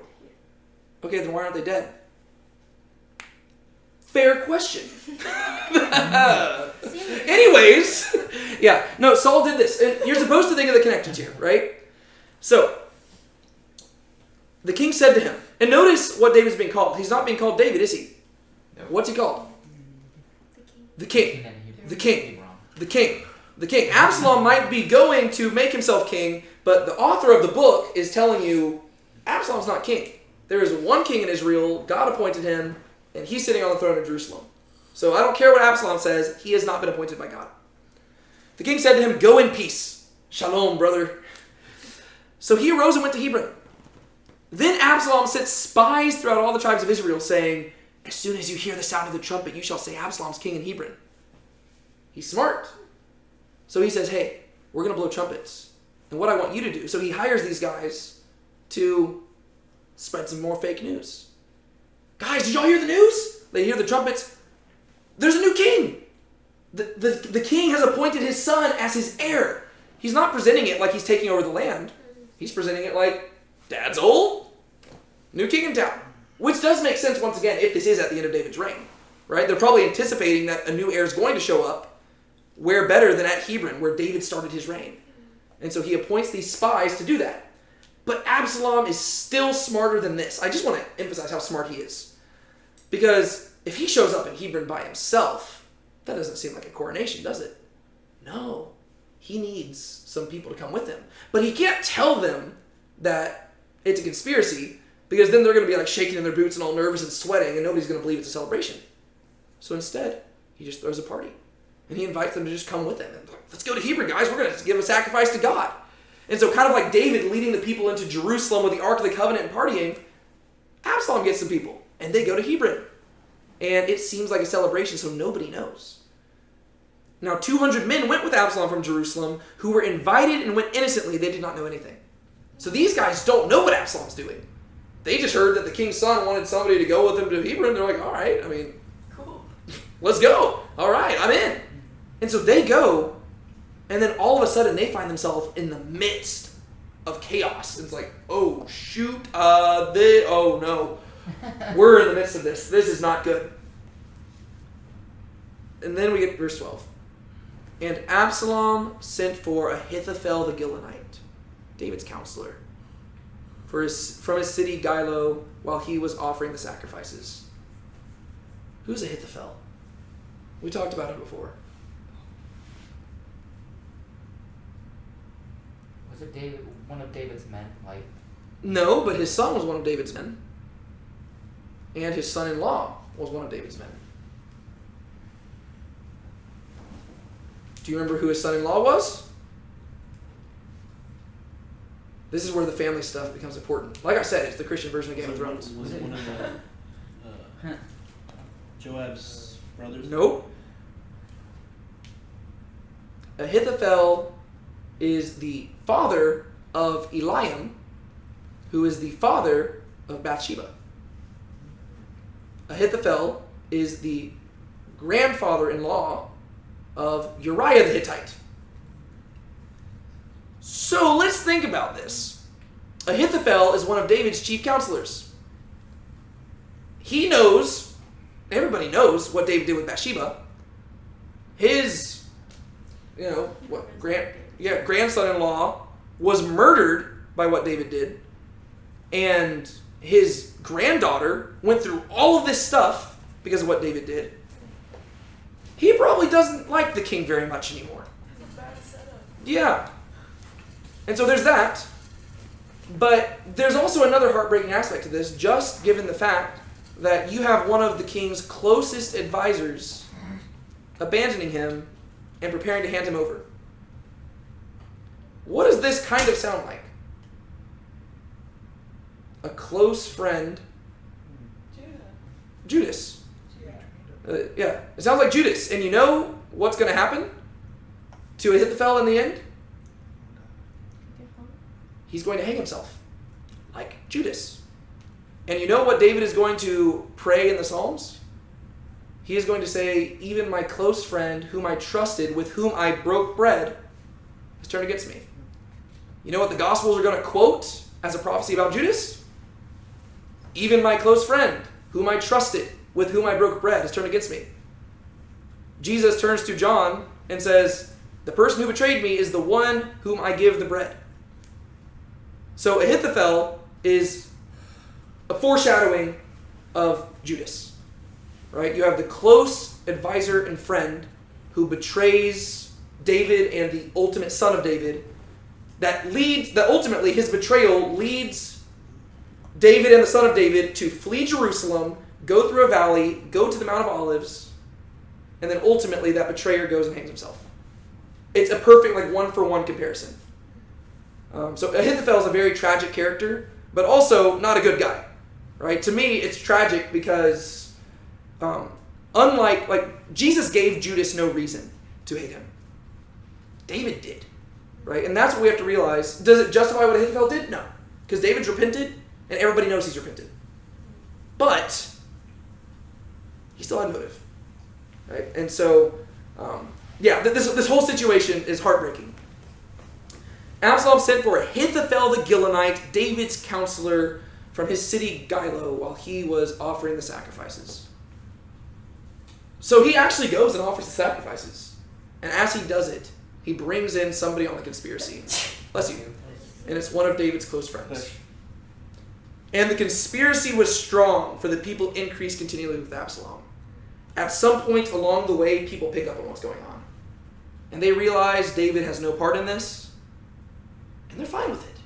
Okay, then why aren't they dead? Fair question. Anyways, yeah, no, Saul did this. And you're supposed to think of the connections here, right? So, the king said to him, and notice what David's being called. He's not being called David, is he? No. What's he called? The king. The king. The king. The king. Absalom might be going to make himself king, but the author of the book is telling you Absalom's not king. There is one king in Israel, God appointed him, and he's sitting on the throne of Jerusalem. So I don't care what Absalom says, he has not been appointed by God. The king said to him, go in peace. Shalom, brother. So he arose and went to Hebron. Then Absalom sent spies throughout all the tribes of Israel, saying, as soon as you hear the sound of the trumpet, you shall say Absalom's king in Hebron. He's smart. So he says, hey, we're going to blow trumpets. And what I want you to do. So he hires these guys to spread some more fake news. Guys, did y'all hear the news? They hear the trumpets. There's a new king. The king has appointed his son as his heir. He's not presenting it like he's taking over the land. He's presenting it like, dad's old, new king in town. Which does make sense, once again, if this is at the end of David's reign. Right? They're probably anticipating that a new heir is going to show up. Where better than at Hebron, where David started his reign. And so he appoints these spies to do that. But Absalom is still smarter than this. I just want to emphasize how smart he is. Because if he shows up in Hebron by himself, that doesn't seem like a coronation, does it? No. He needs some people to come with him. But he can't tell them that it's a conspiracy, because then they're going to be like shaking in their boots and all nervous and sweating, and nobody's going to believe it's a celebration. So instead, he just throws a party. And he invites them to just come with him. And like, let's go to Hebron, guys. We're going to give a sacrifice to God. And so kind of like David leading the people into Jerusalem with the Ark of the Covenant and partying, Absalom gets some people. And they go to Hebron. And it seems like a celebration, so nobody knows. Now 200 men went with Absalom from Jerusalem who were invited and went innocently. They did not know anything. So these guys don't know what Absalom's doing. They just heard that the king's son wanted somebody to go with him to Hebron. They're like, all right, I mean, cool. Let's go. All right, I'm in. And so they go, and then all of a sudden they find themselves in the midst of chaos. It's like, oh, shoot, oh no. We're in the midst of this. This is not good. And then we get verse 12. And Absalom sent for Ahithophel the Gilonite, David's counselor, from his city Gilo while he was offering the sacrifices. Who's Ahithophel? We talked about it before. Was it David, one of David's men? Like, No, but his son was one of David's men. And his son-in-law was one of David's men. Do you remember who his son-in-law was? This is where the family stuff becomes important. Like I said, it's the Christian version of Game of Thrones. Was it one of the Joab's brothers? Nope. Ahithophel is the father of Eliam, who is the father of Bathsheba. Ahithophel is the grandfather-in-law of Uriah the Hittite. So let's think about this. Ahithophel is one of David's chief counselors. He knows, everybody knows what David did with Bathsheba. His, grandson-in-law was murdered by what David did. and his granddaughter went through all of this stuff because of what David did, he probably doesn't like the king very much anymore. Yeah. And so there's that. But there's also another heartbreaking aspect to this, just given the fact that you have one of the king's closest advisors abandoning him and preparing to hand him over. What does this kind of sound like? A close friend. Judas. Yeah, it sounds like Judas. And you know what's going to happen to Ahithophel in the end? He's going to hang himself, like Judas. And you know what David is going to pray in the Psalms? He is going to say, even my close friend, whom I trusted, with whom I broke bread, has turned against me. You know what the Gospels are going to quote as a prophecy about Judas? Even my close friend, whom I trusted, with whom I broke bread, has turned against me. Jesus turns to John and says, the person who betrayed me is the one whom I give the bread. So Ahithophel is a foreshadowing of Judas. Right? You have the close advisor and friend who betrays David and the ultimate son of David, that ultimately his betrayal leads David and the son of David to flee Jerusalem, go through a valley, go to the Mount of Olives, and then ultimately that betrayer goes and hangs himself. It's a perfect one-for-one comparison. So Ahithophel is a very tragic character, but also not a good guy. Right? To me, it's tragic because unlike Jesus gave Judas no reason to hate him. David did. Right? And that's what we have to realize. Does it justify what Ahithophel did? No. Because David's repented, and everybody knows he's repented. But he still had motive. Right? And so, this whole situation is heartbreaking. Absalom sent for Ahithophel the Gilonite, David's counselor, from his city Gilo while he was offering the sacrifices. So he actually goes and offers the sacrifices. And as he does it, he brings in somebody on the conspiracy. Bless you. And it's one of David's close friends. And the conspiracy was strong, for the people increased continually with Absalom. At some point along the way, people pick up on what's going on. And they realize David has no part in this. And they're fine with it.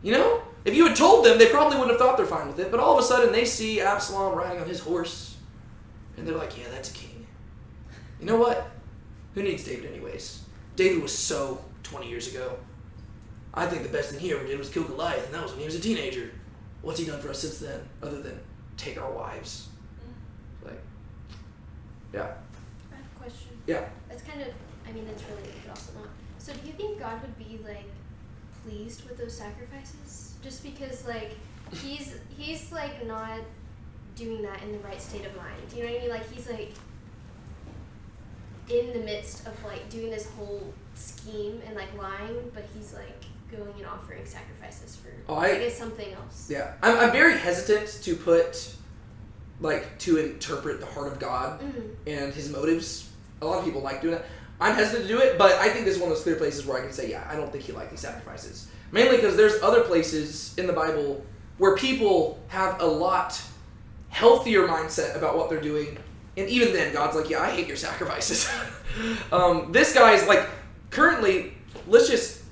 You know? If you had told them, they probably wouldn't have thought they're fine with it. But all of a sudden, they see Absalom riding on his horse. And they're like, yeah, that's a king. You know what? Who needs David anyways? David was so 20 years ago. I think the best thing he ever did was kill Goliath, and that was when he was a teenager. What's he done for us since then, other than take our wives? Like, yeah. I have a question. Yeah. That's kind of, it's related, but also not. So do you think God would be, pleased with those sacrifices? Just because, he's not doing that in the right state of mind. You know what I mean? He's, in the midst of, doing this whole scheme and, lying, but he's, going and offering sacrifices for, I guess, something else. Yeah. I'm very hesitant to put, to interpret the heart of God and his motives. A lot of people like doing that. I'm hesitant to do it, but I think this is one of those clear places where I can say, yeah, I don't think he liked these sacrifices. Mainly because there's other places in the Bible where people have a lot healthier mindset about what they're doing. And even then, God's like, yeah, I hate your sacrifices. This guy's currently, let's just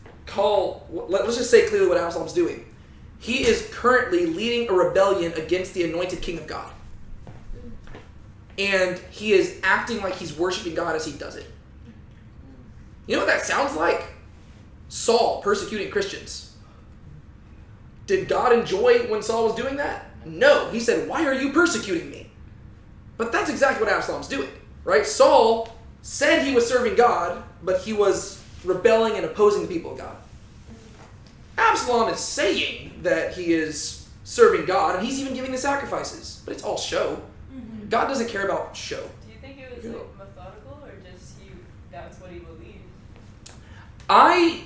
say clearly what Absalom's doing. He is currently leading a rebellion against the anointed king of God. And he is acting like he's worshiping God as he does it. You know what that sounds like? Saul persecuting Christians. Did God enjoy when Saul was doing that? No. He said, why are you persecuting me? But that's exactly what Absalom's doing, right? Saul said he was serving God, but he was rebelling and opposing the people of God. Absalom is saying that he is serving God, and he's even giving the sacrifices, but it's all show. Mm-hmm. God doesn't care about show. Do you think it was methodical, or just that's what he believed? I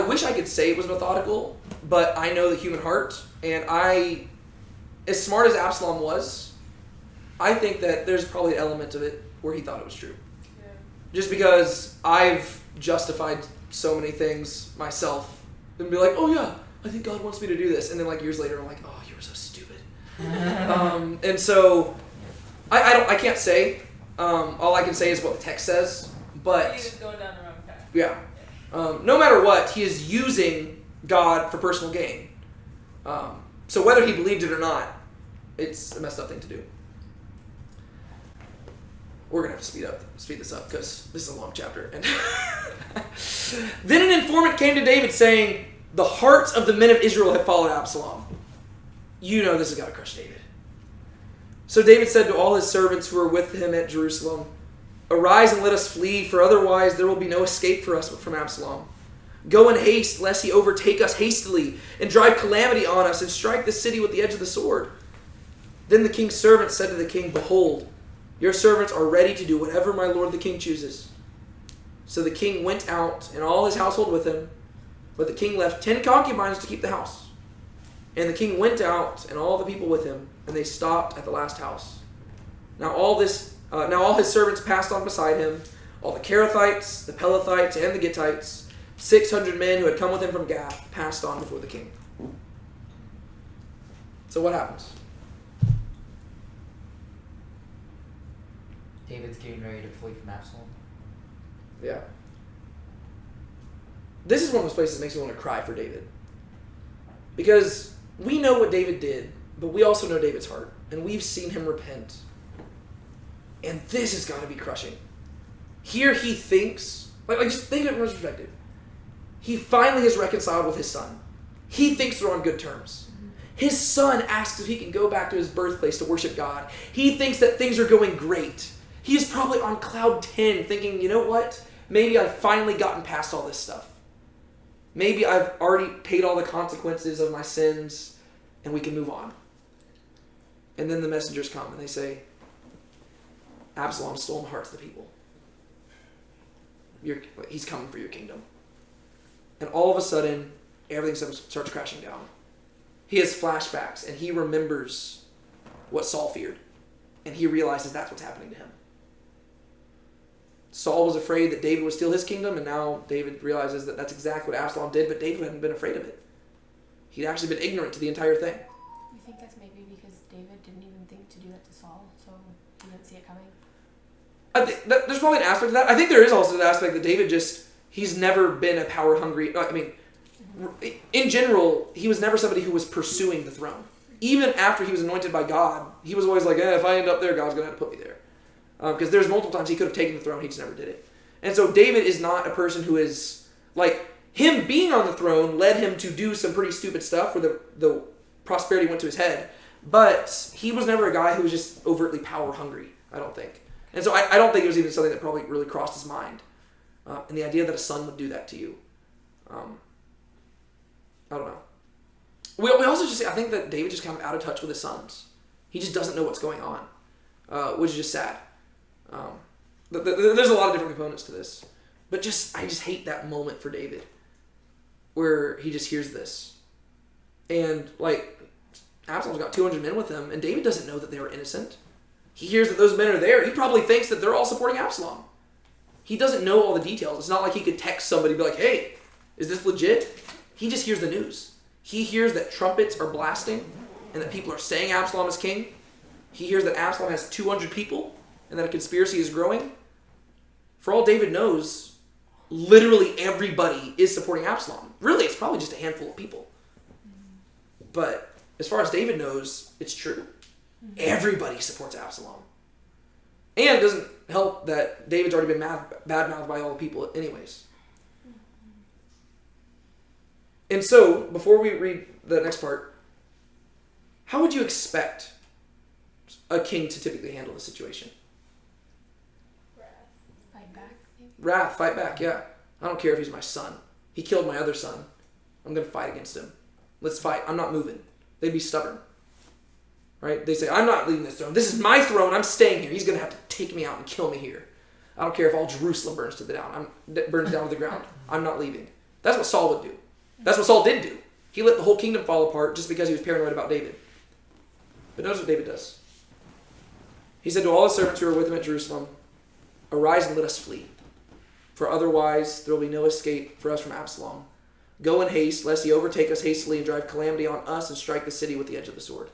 wish I could say it was methodical, but I know the human heart, and as smart as Absalom was, I think that there's probably an element of it where he thought it was true. Yeah. Just because I've justified so many things myself and be like, oh yeah, I think God wants me to do this. And then like years later, I'm like, oh, you were so stupid. And so I can't say. All I can say is what the text says. He But was going down the wrong path. yeah, no matter what, he is using God for personal gain. So whether he believed it or not, it's a messed up thing to do. We're gonna have to speed this up because this is a long chapter. And then an informant came to David saying, "The hearts of the men of Israel have followed Absalom." You know this has got to crush David. So David said to all his servants who were with him at Jerusalem, "Arise and let us flee, for otherwise there will be no escape for us from Absalom. Go in haste, lest he overtake us hastily and drive calamity on us and strike the city with the edge of the sword." Then the king's servants said to the king, "Behold, your servants are ready to do whatever my lord the king chooses." So the king went out and all his household with him, but the king left 10 concubines to keep the house. And the king went out and all the people with him, and they stopped at the last house. Now all his servants passed on beside him, all the Kerethites, the Pelethites, and the Gittites, 600 men who had come with him from Gath, passed on before the king. So what happens? David's getting ready to flee from Absalom. Yeah. This is one of those places that makes me want to cry for David. Because we know what David did, but we also know David's heart. And we've seen him repent. And this has got to be crushing. Here he thinks, like just think of it from his perspective. He finally has reconciled with his son. He thinks they're on good terms. His son asks if he can go back to his birthplace to worship God. He thinks that things are going great. He is probably on cloud 10 thinking, you know what? Maybe I've finally gotten past all this stuff. Maybe I've already paid all the consequences of my sins and we can move on. And then the messengers come and they say, Absalom's stolen the hearts of the people. He's coming for your kingdom. And all of a sudden, everything starts crashing down. He has flashbacks and he remembers what Saul feared. And he realizes that's what's happening to him. Saul was afraid that David would steal his kingdom, and now David realizes that that's exactly what Absalom did, but David hadn't been afraid of it. He'd actually been ignorant to the entire thing. You think that's maybe because David didn't even think to do that to Saul, so he didn't see it coming? I think there's probably an aspect of that. I think there is also the aspect that David he's never been a power-hungry... in general, he was never somebody who was pursuing the throne. Even after he was anointed by God, he was always like, if I end up there, God's going to have to put me there. Because there's multiple times he could have taken the throne, he just never did it. And so David is not a person who is, him being on the throne led him to do some pretty stupid stuff where the prosperity went to his head. But he was never a guy who was just overtly power-hungry, I don't think. And so I don't think it was even something that probably really crossed his mind. And the idea that a son would do that to you. I don't know. We also I think that David just kind of out of touch with his sons. He just doesn't know what's going on, which is just sad. There's a lot of different components to this. But I just hate that moment for David where he just hears this. And, Absalom's got 200 men with him, and David doesn't know that they were innocent. He hears that those men are there. He probably thinks that they're all supporting Absalom. He doesn't know all the details. It's not like he could text somebody and be like, hey, is this legit? He just hears the news. He hears that trumpets are blasting and that people are saying Absalom is king. He hears that Absalom has 200 people and that a conspiracy is growing. For all David knows, literally everybody is supporting Absalom. Really, it's probably just a handful of people. But as far as David knows, it's true. Everybody supports Absalom. And it doesn't help that David's already been bad-mouthed by all the people anyways. And so, before we read the next part, how would you expect a king to typically handle the situation? Fight back, maybe? Wrath, fight back, yeah. I don't care if he's my son. He killed my other son. I'm going to fight against him. Let's fight. I'm not moving. They'd be stubborn. Right? They say, I'm not leaving this throne. This is my throne. I'm staying here. He's going to have to take me out and kill me here. I don't care if all Jerusalem burns to the ground. I'm not leaving. That's what Saul would do. That's what Saul did do. He let the whole kingdom fall apart just because he was paranoid about David. But notice what David does. He said to all his servants who were with him at Jerusalem, arise and let us flee. For otherwise there will be no escape for us from Absalom. Go in haste, lest he overtake us hastily and drive calamity on us and strike the city with the edge of the sword.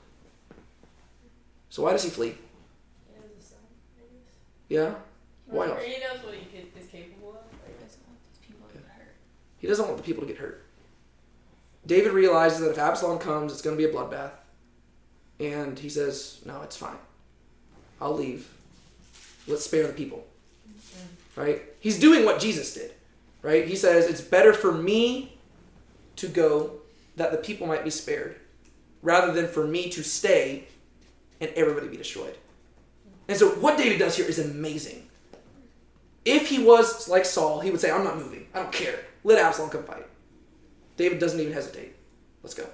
So why does he flee? He has a son, I guess. Yeah? Why Or else? he knows what is capable of. He doesn't want these people to get hurt. He doesn't want the people to get hurt. David realizes that if Absalom comes, it's going to be a bloodbath. And he says, no, it's fine. I'll leave. Let's spare the people. Right? He's doing what Jesus did. Right? He says, it's better for me to go that the people might be spared, rather than for me to stay and everybody be destroyed. And so what David does here is amazing. If he was like Saul, he would say, I'm not moving. I don't care. Let Absalom come fight. David doesn't even hesitate. Let's go.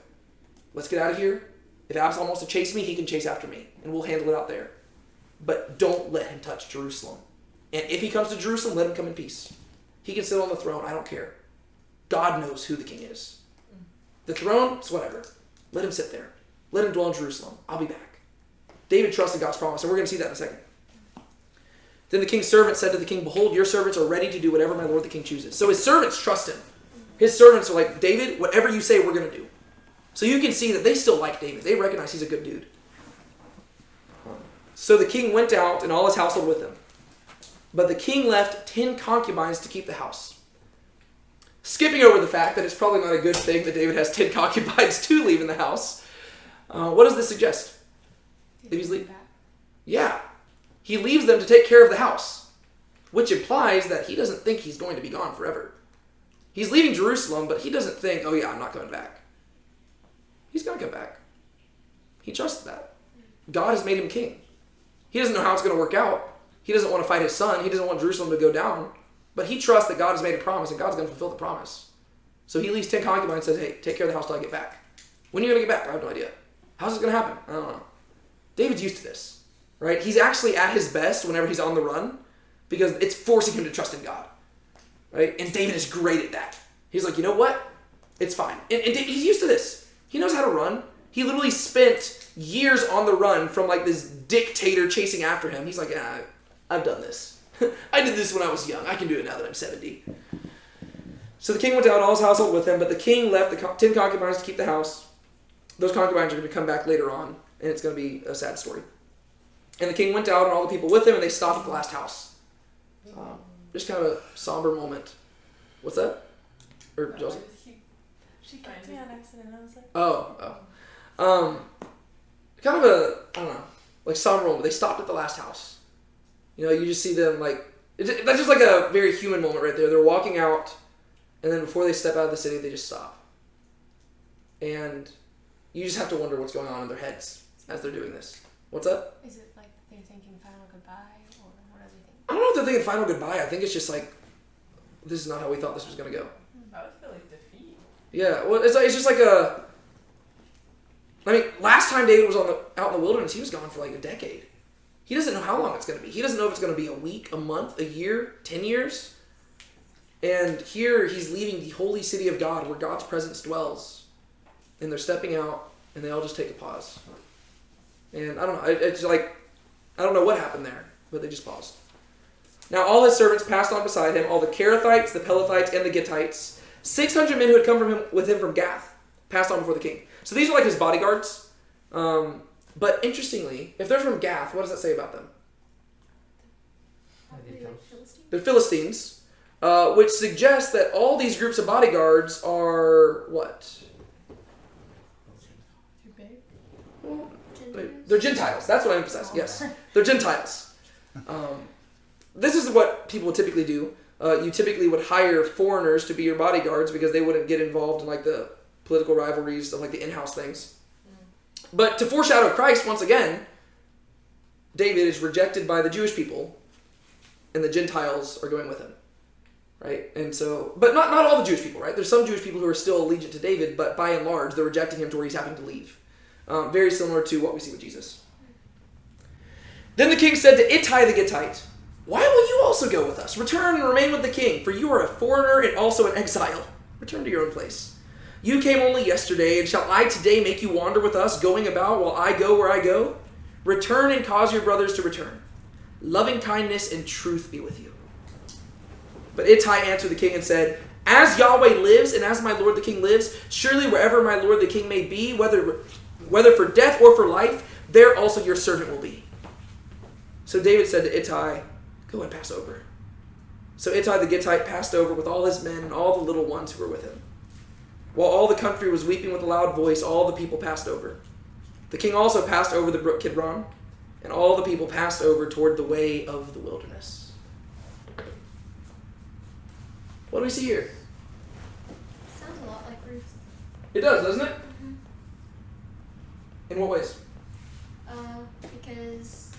Let's get out of here. If Absalom wants to chase me, he can chase after me, and we'll handle it out there. But don't let him touch Jerusalem. And if he comes to Jerusalem, let him come in peace. He can sit on the throne. I don't care. God knows who the king is. The throne, it's whatever. Let him sit there. Let him dwell in Jerusalem. I'll be back. David trusted God's promise, and we're going to see that in a second. Then the king's servant said to the king, behold, your servants are ready to do whatever my lord the king chooses. So his servants trust him. His servants are like, David, whatever you say, we're going to do. So you can see that they still like David. They recognize he's a good dude. So the king went out and all his household with him. But the king left 10 concubines to keep the house. Skipping over the fact that it's probably not a good thing that David has 10 concubines to leave in the house. What does this suggest? That he's leaving. Yeah. He leaves them to take care of the house, which implies that he doesn't think he's going to be gone forever. He's leaving Jerusalem, but he doesn't think, oh yeah, I'm not coming back. He's going to come back. He trusts that. God has made him king. He doesn't know how it's going to work out. He doesn't want to fight his son. He doesn't want Jerusalem to go down. But he trusts that God has made a promise, and God's going to fulfill the promise. So he leaves 10 concubines and says, hey, take care of the house till I get back. When are you going to get back? I have no idea. How's this going to happen? I don't know. David's used to this, right? He's actually at his best whenever he's on the run because it's forcing him to trust in God, right? And David is great at that. He's like, you know what? It's fine. And he's used to this. He knows how to run. He literally spent years on the run from like this dictator chasing after him. He's like, yeah, I've done this. I did this when I was young. I can do it now that I'm 70. So the king went out, all his household with him, but the king left the 10 concubines to keep the house. Those concubines are going to come back later on, and it's going to be a sad story. And the king went out and all the people with him, and they stopped at the last house. Just kind of a somber moment. What's that? Or Joseph? She kicked me on accident. I was like, Kind of a, I don't know, like somber moment. They stopped at the last house. You know, you just see them like, that's just like a very human moment right there. They're walking out, and then before they step out of the city, they just stop. And you just have to wonder what's going on in their heads as they're doing this. What's up? Is it like they're thinking final goodbye, or what are they thinking? I don't know if they're thinking final goodbye. I think it's just like, this is not how we thought this was going to go. I would feel like defeat. Yeah, well, it's just like a, I mean, last time David was out in the wilderness, he was gone for like a decade. He doesn't know how long it's going to be. He doesn't know if it's going to be a week, a month, a year, 10 years. And here he's leaving the holy city of God where God's presence dwells. And they're stepping out, and they all just take a pause. And I don't know, it's like, I don't know what happened there, but they just paused. Now all his servants passed on beside him, all the Kerethites, the Pelethites, and the Gittites. 600 men who had come with him from Gath passed on before the king. So these are like his bodyguards. But interestingly, if they're from Gath, what does that say about them? They're Philistines, which suggests that all these groups of bodyguards are what? Too big? Well, they're Gentiles. That's what I emphasize. Yes, they're Gentiles. This is what people would typically do. You typically would hire foreigners to be your bodyguards because they wouldn't get involved in like the political rivalries of like the in-house things. But to foreshadow Christ, once again, David is rejected by the Jewish people, and the Gentiles are going with him, right? And so, but not all the Jewish people, right? There's some Jewish people who are still allegiant to David, but by and large, they're rejecting him to where he's having to leave. Very similar to what we see with Jesus. Then the king said to Ittai the Gittite, why will you also go with us? Return and remain with the king, for you are a foreigner and also an exile. Return to your own place. You came only yesterday, and shall I today make you wander with us, going about while I go where I go? Return and cause your brothers to return. Loving kindness and truth be with you. But Ittai answered the king and said, As Yahweh lives and as my lord the king lives, surely wherever my lord the king may be, whether for death or for life, there also your servant will be. So David said to Ittai, go and pass over. So Ittai the Gittite passed over with all his men and all the little ones who were with him. While all the country was weeping with a loud voice, all the people passed over. The king also passed over the brook Kidron, and all the people passed over toward the way of the wilderness. What do we see here? Sounds a lot like Ruth. It does, doesn't it? Mm-hmm. In what ways? Because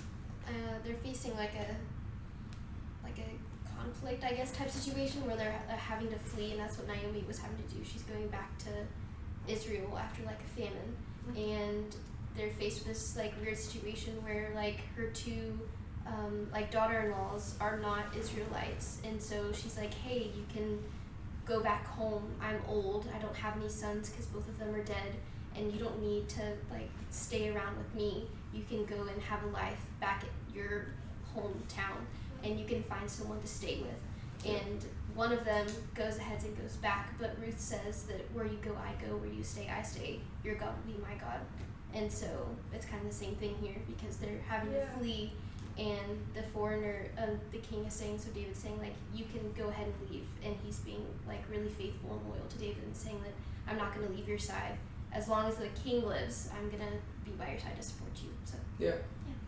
they're facing like a conflict, I guess, type situation where they're having to flee, and that's what Naomi was having to do. She's going back to Israel after like a famine, and they're faced with this like weird situation where like her two like daughter-in-laws are not Israelites, and so she's like, hey, you can go back home. I'm old. I don't have any sons because both of them are dead, and you don't need to like stay around with me. You can go and have a life back at your hometown, and you can find someone to stay with. And one of them goes ahead and goes back, but Ruth says that where you go, I go, where you stay, I stay. Your God will be my God. And so it's kind of the same thing here, because they're having to flee, and the foreigner, the king is saying, so David's saying, like, you can go ahead and leave, and he's being, like, really faithful and loyal to David and saying that I'm not going to leave your side. As long as the king lives, I'm going to be by your side to support you. So Yeah.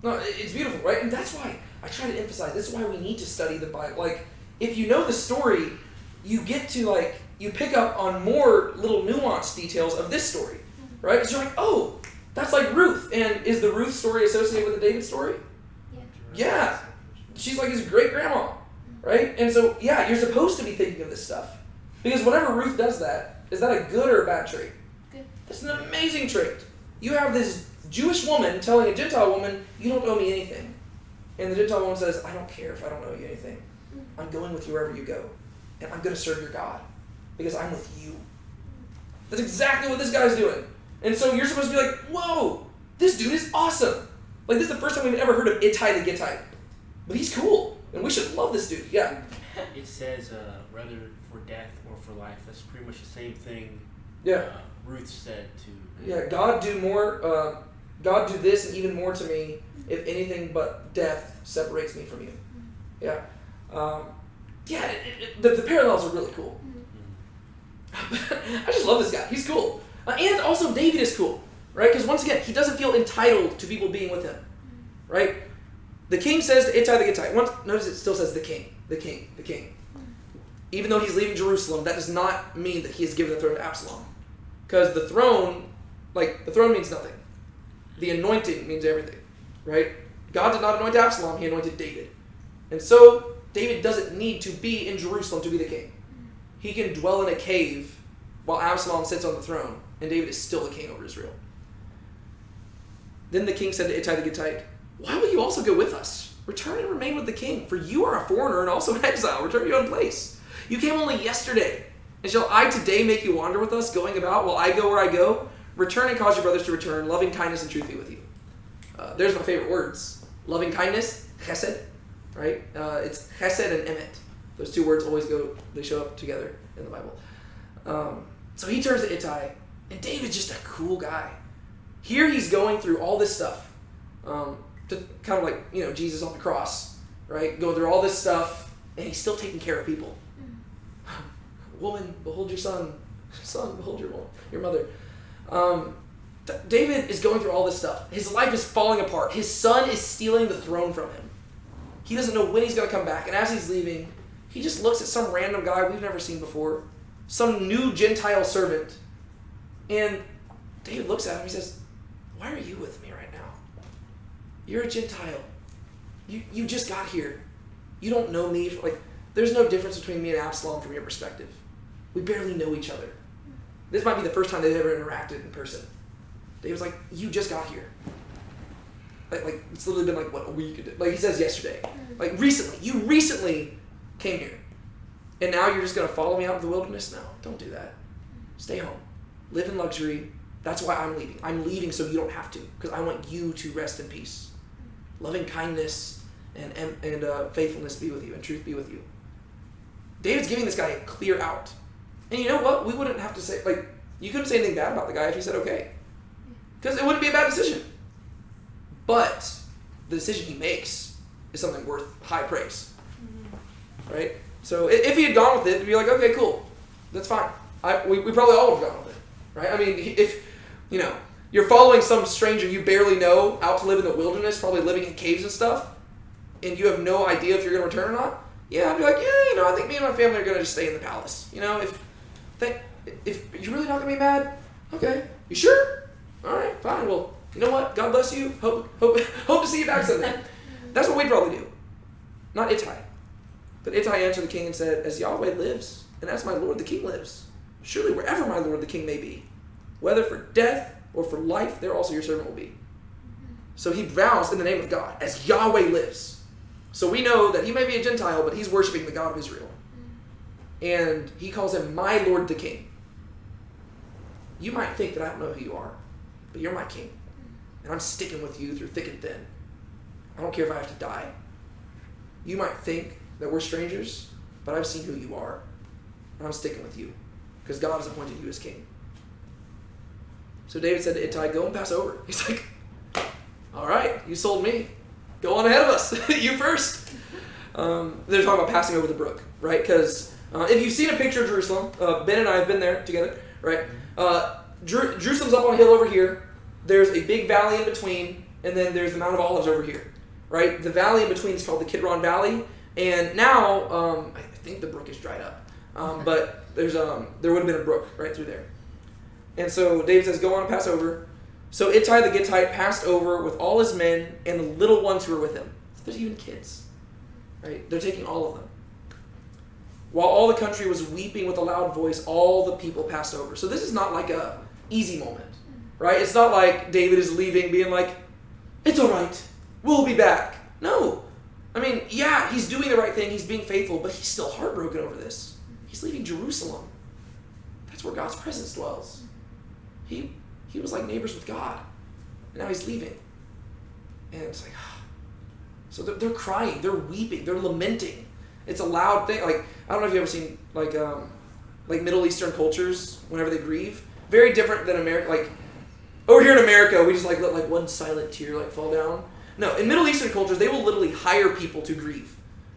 No, it's beautiful, right? And that's why I try to emphasize, this is why we need to study the Bible. Like, if you know the story, you get to, like, you pick up on more little nuanced details of this story, right? Because you're like, oh, that's like Ruth. And is the Ruth story associated with the David story? Yeah. She's like his great-grandma, right? And so, yeah, you're supposed to be thinking of this stuff. Because whenever Ruth does that, is that a good or a bad trait? good. It's an amazing trait. You have this Jewish woman telling a Gentile woman, you don't owe me anything. And the Gentile woman says, I don't care if I don't owe you anything. I'm going with you wherever you go. And I'm going to serve your God. Because I'm with you. That's exactly what this guy's doing. And so you're supposed to be like, whoa, this dude is awesome. Like, this is the first time we've ever heard of Ittai the Gittite. But he's cool. And we should love this dude. Yeah. It says whether for death or for life. That's pretty much the same thing Ruth said to... Yeah, God do more... God do this and even more to me if anything but death separates me from you. Yeah. The parallels are really cool. I just love this guy. He's cool. And also David is cool, right? Because once again, he doesn't feel entitled to people being with him, right? The king says to Ittai the Gittite, notice it still says the king. Even though he's leaving Jerusalem, that does not mean that he has given the throne to Absalom. Because the throne means nothing. The anointing means everything, right? God did not anoint Absalom, he anointed David. And so, David doesn't need to be in Jerusalem to be the king. He can dwell in a cave while Absalom sits on the throne, and David is still the king over Israel. Then the king said to Ittai the Gittite, why will you also go with us? Return and remain with the king, for you are a foreigner and also an exile. Return to your own place. You came only yesterday, and shall I today make you wander with us, going about while I go where I go? Return and cause your brothers to return. Loving kindness and truth be with you. There's my favorite words. Loving kindness, chesed, right? It's chesed and emet. Those two words they show up together in the Bible. So he turns to Ittai, and David's just a cool guy. Here he's going through all this stuff, to kind of like, Jesus on the cross, right? Going through all this stuff, and he's still taking care of people. Woman, behold your son. Son, behold your mother. David is going through all this stuff. His life is falling apart. His son is stealing the throne from him. He doesn't know when he's going to come back. And as he's leaving, he just looks at some random guy we've never seen before, some new Gentile servant. And David looks at him and he says, why are you with me right now? You're a Gentile. You just got here. You don't know me. There's no difference between me and Absalom from your perspective. We barely know each other. This might be the first time they've ever interacted in person. David's like, you just got here. Like it's literally been a week. Like he says yesterday. You recently came here. And now you're just going to follow me out into the wilderness? No, don't do that. Stay home. Live in luxury. That's why I'm leaving. I'm leaving so you don't have to. Because I want you to rest in peace. Loving kindness and faithfulness be with you and truth be with you. David's giving this guy a clear out. And you know what? We wouldn't have to say, like, you couldn't say anything bad about the guy if he said okay. Because it wouldn't be a bad decision. But the decision he makes is something worth high praise. Right? So if he had gone with it, it'd be like, okay, cool. That's fine. We probably all would have gone with it. Right? I mean, if, you know, you're following some stranger you barely know out to live in the wilderness, probably living in caves and stuff, and you have no idea if you're going to return or not, yeah, I'd be like, yeah, you know, I think me and my family are going to just stay in the palace. You know, if you're really not going to be mad, okay. You sure? All right, fine. Well, you know what? God bless you. Hope to see you back someday. That's what we'd probably do. Not Ittai. But Ittai answered the king and said, as Yahweh lives, and as my lord the king lives, surely wherever my lord the king may be, whether for death or for life, there also your servant will be. So he vows in the name of God, as Yahweh lives. So we know that he may be a Gentile, but he's worshiping the God of Israel. And he calls him my Lord the King. You might think that I don't know who you are, but you're my king. And I'm sticking with you through thick and thin. I don't care if I have to die. You might think that we're strangers, but I've seen who you are. And I'm sticking with you, because God has appointed you as king. So David said to Ittai, go and pass over. He's like, all right, you sold me. Go on ahead of us. You first. They're talking about passing over the brook, right? Because if you've seen a picture of Jerusalem, Ben and I have been there together, right? Jerusalem's up on a hill over here. There's a big valley in between, and then there's the Mount of Olives over here, right? The valley in between is called the Kidron Valley, and now I think the brook is dried up, but there would have been a brook right through there. And so David says, go on and pass over. So Ittai the Gittite passed over with all his men and the little ones who were with him. So there's even kids, right? They're taking all of them. While all the country was weeping with a loud voice, all the people passed over. So this is not like a easy moment, right? It's not like David is leaving being like, it's all right, we'll be back. No. I mean, yeah, he's doing the right thing, he's being faithful, but he's still heartbroken over this. He's leaving Jerusalem. That's where God's presence dwells. He was like neighbors with God, and now he's leaving. And it's like, so they're crying, they're weeping, they're lamenting. It's a loud thing. Like, I don't know if you've ever seen like Middle Eastern cultures whenever they grieve. Very different than America. Like over here in America, we just like let like one silent tear like fall down. No, in Middle Eastern cultures, they will literally hire people to grieve.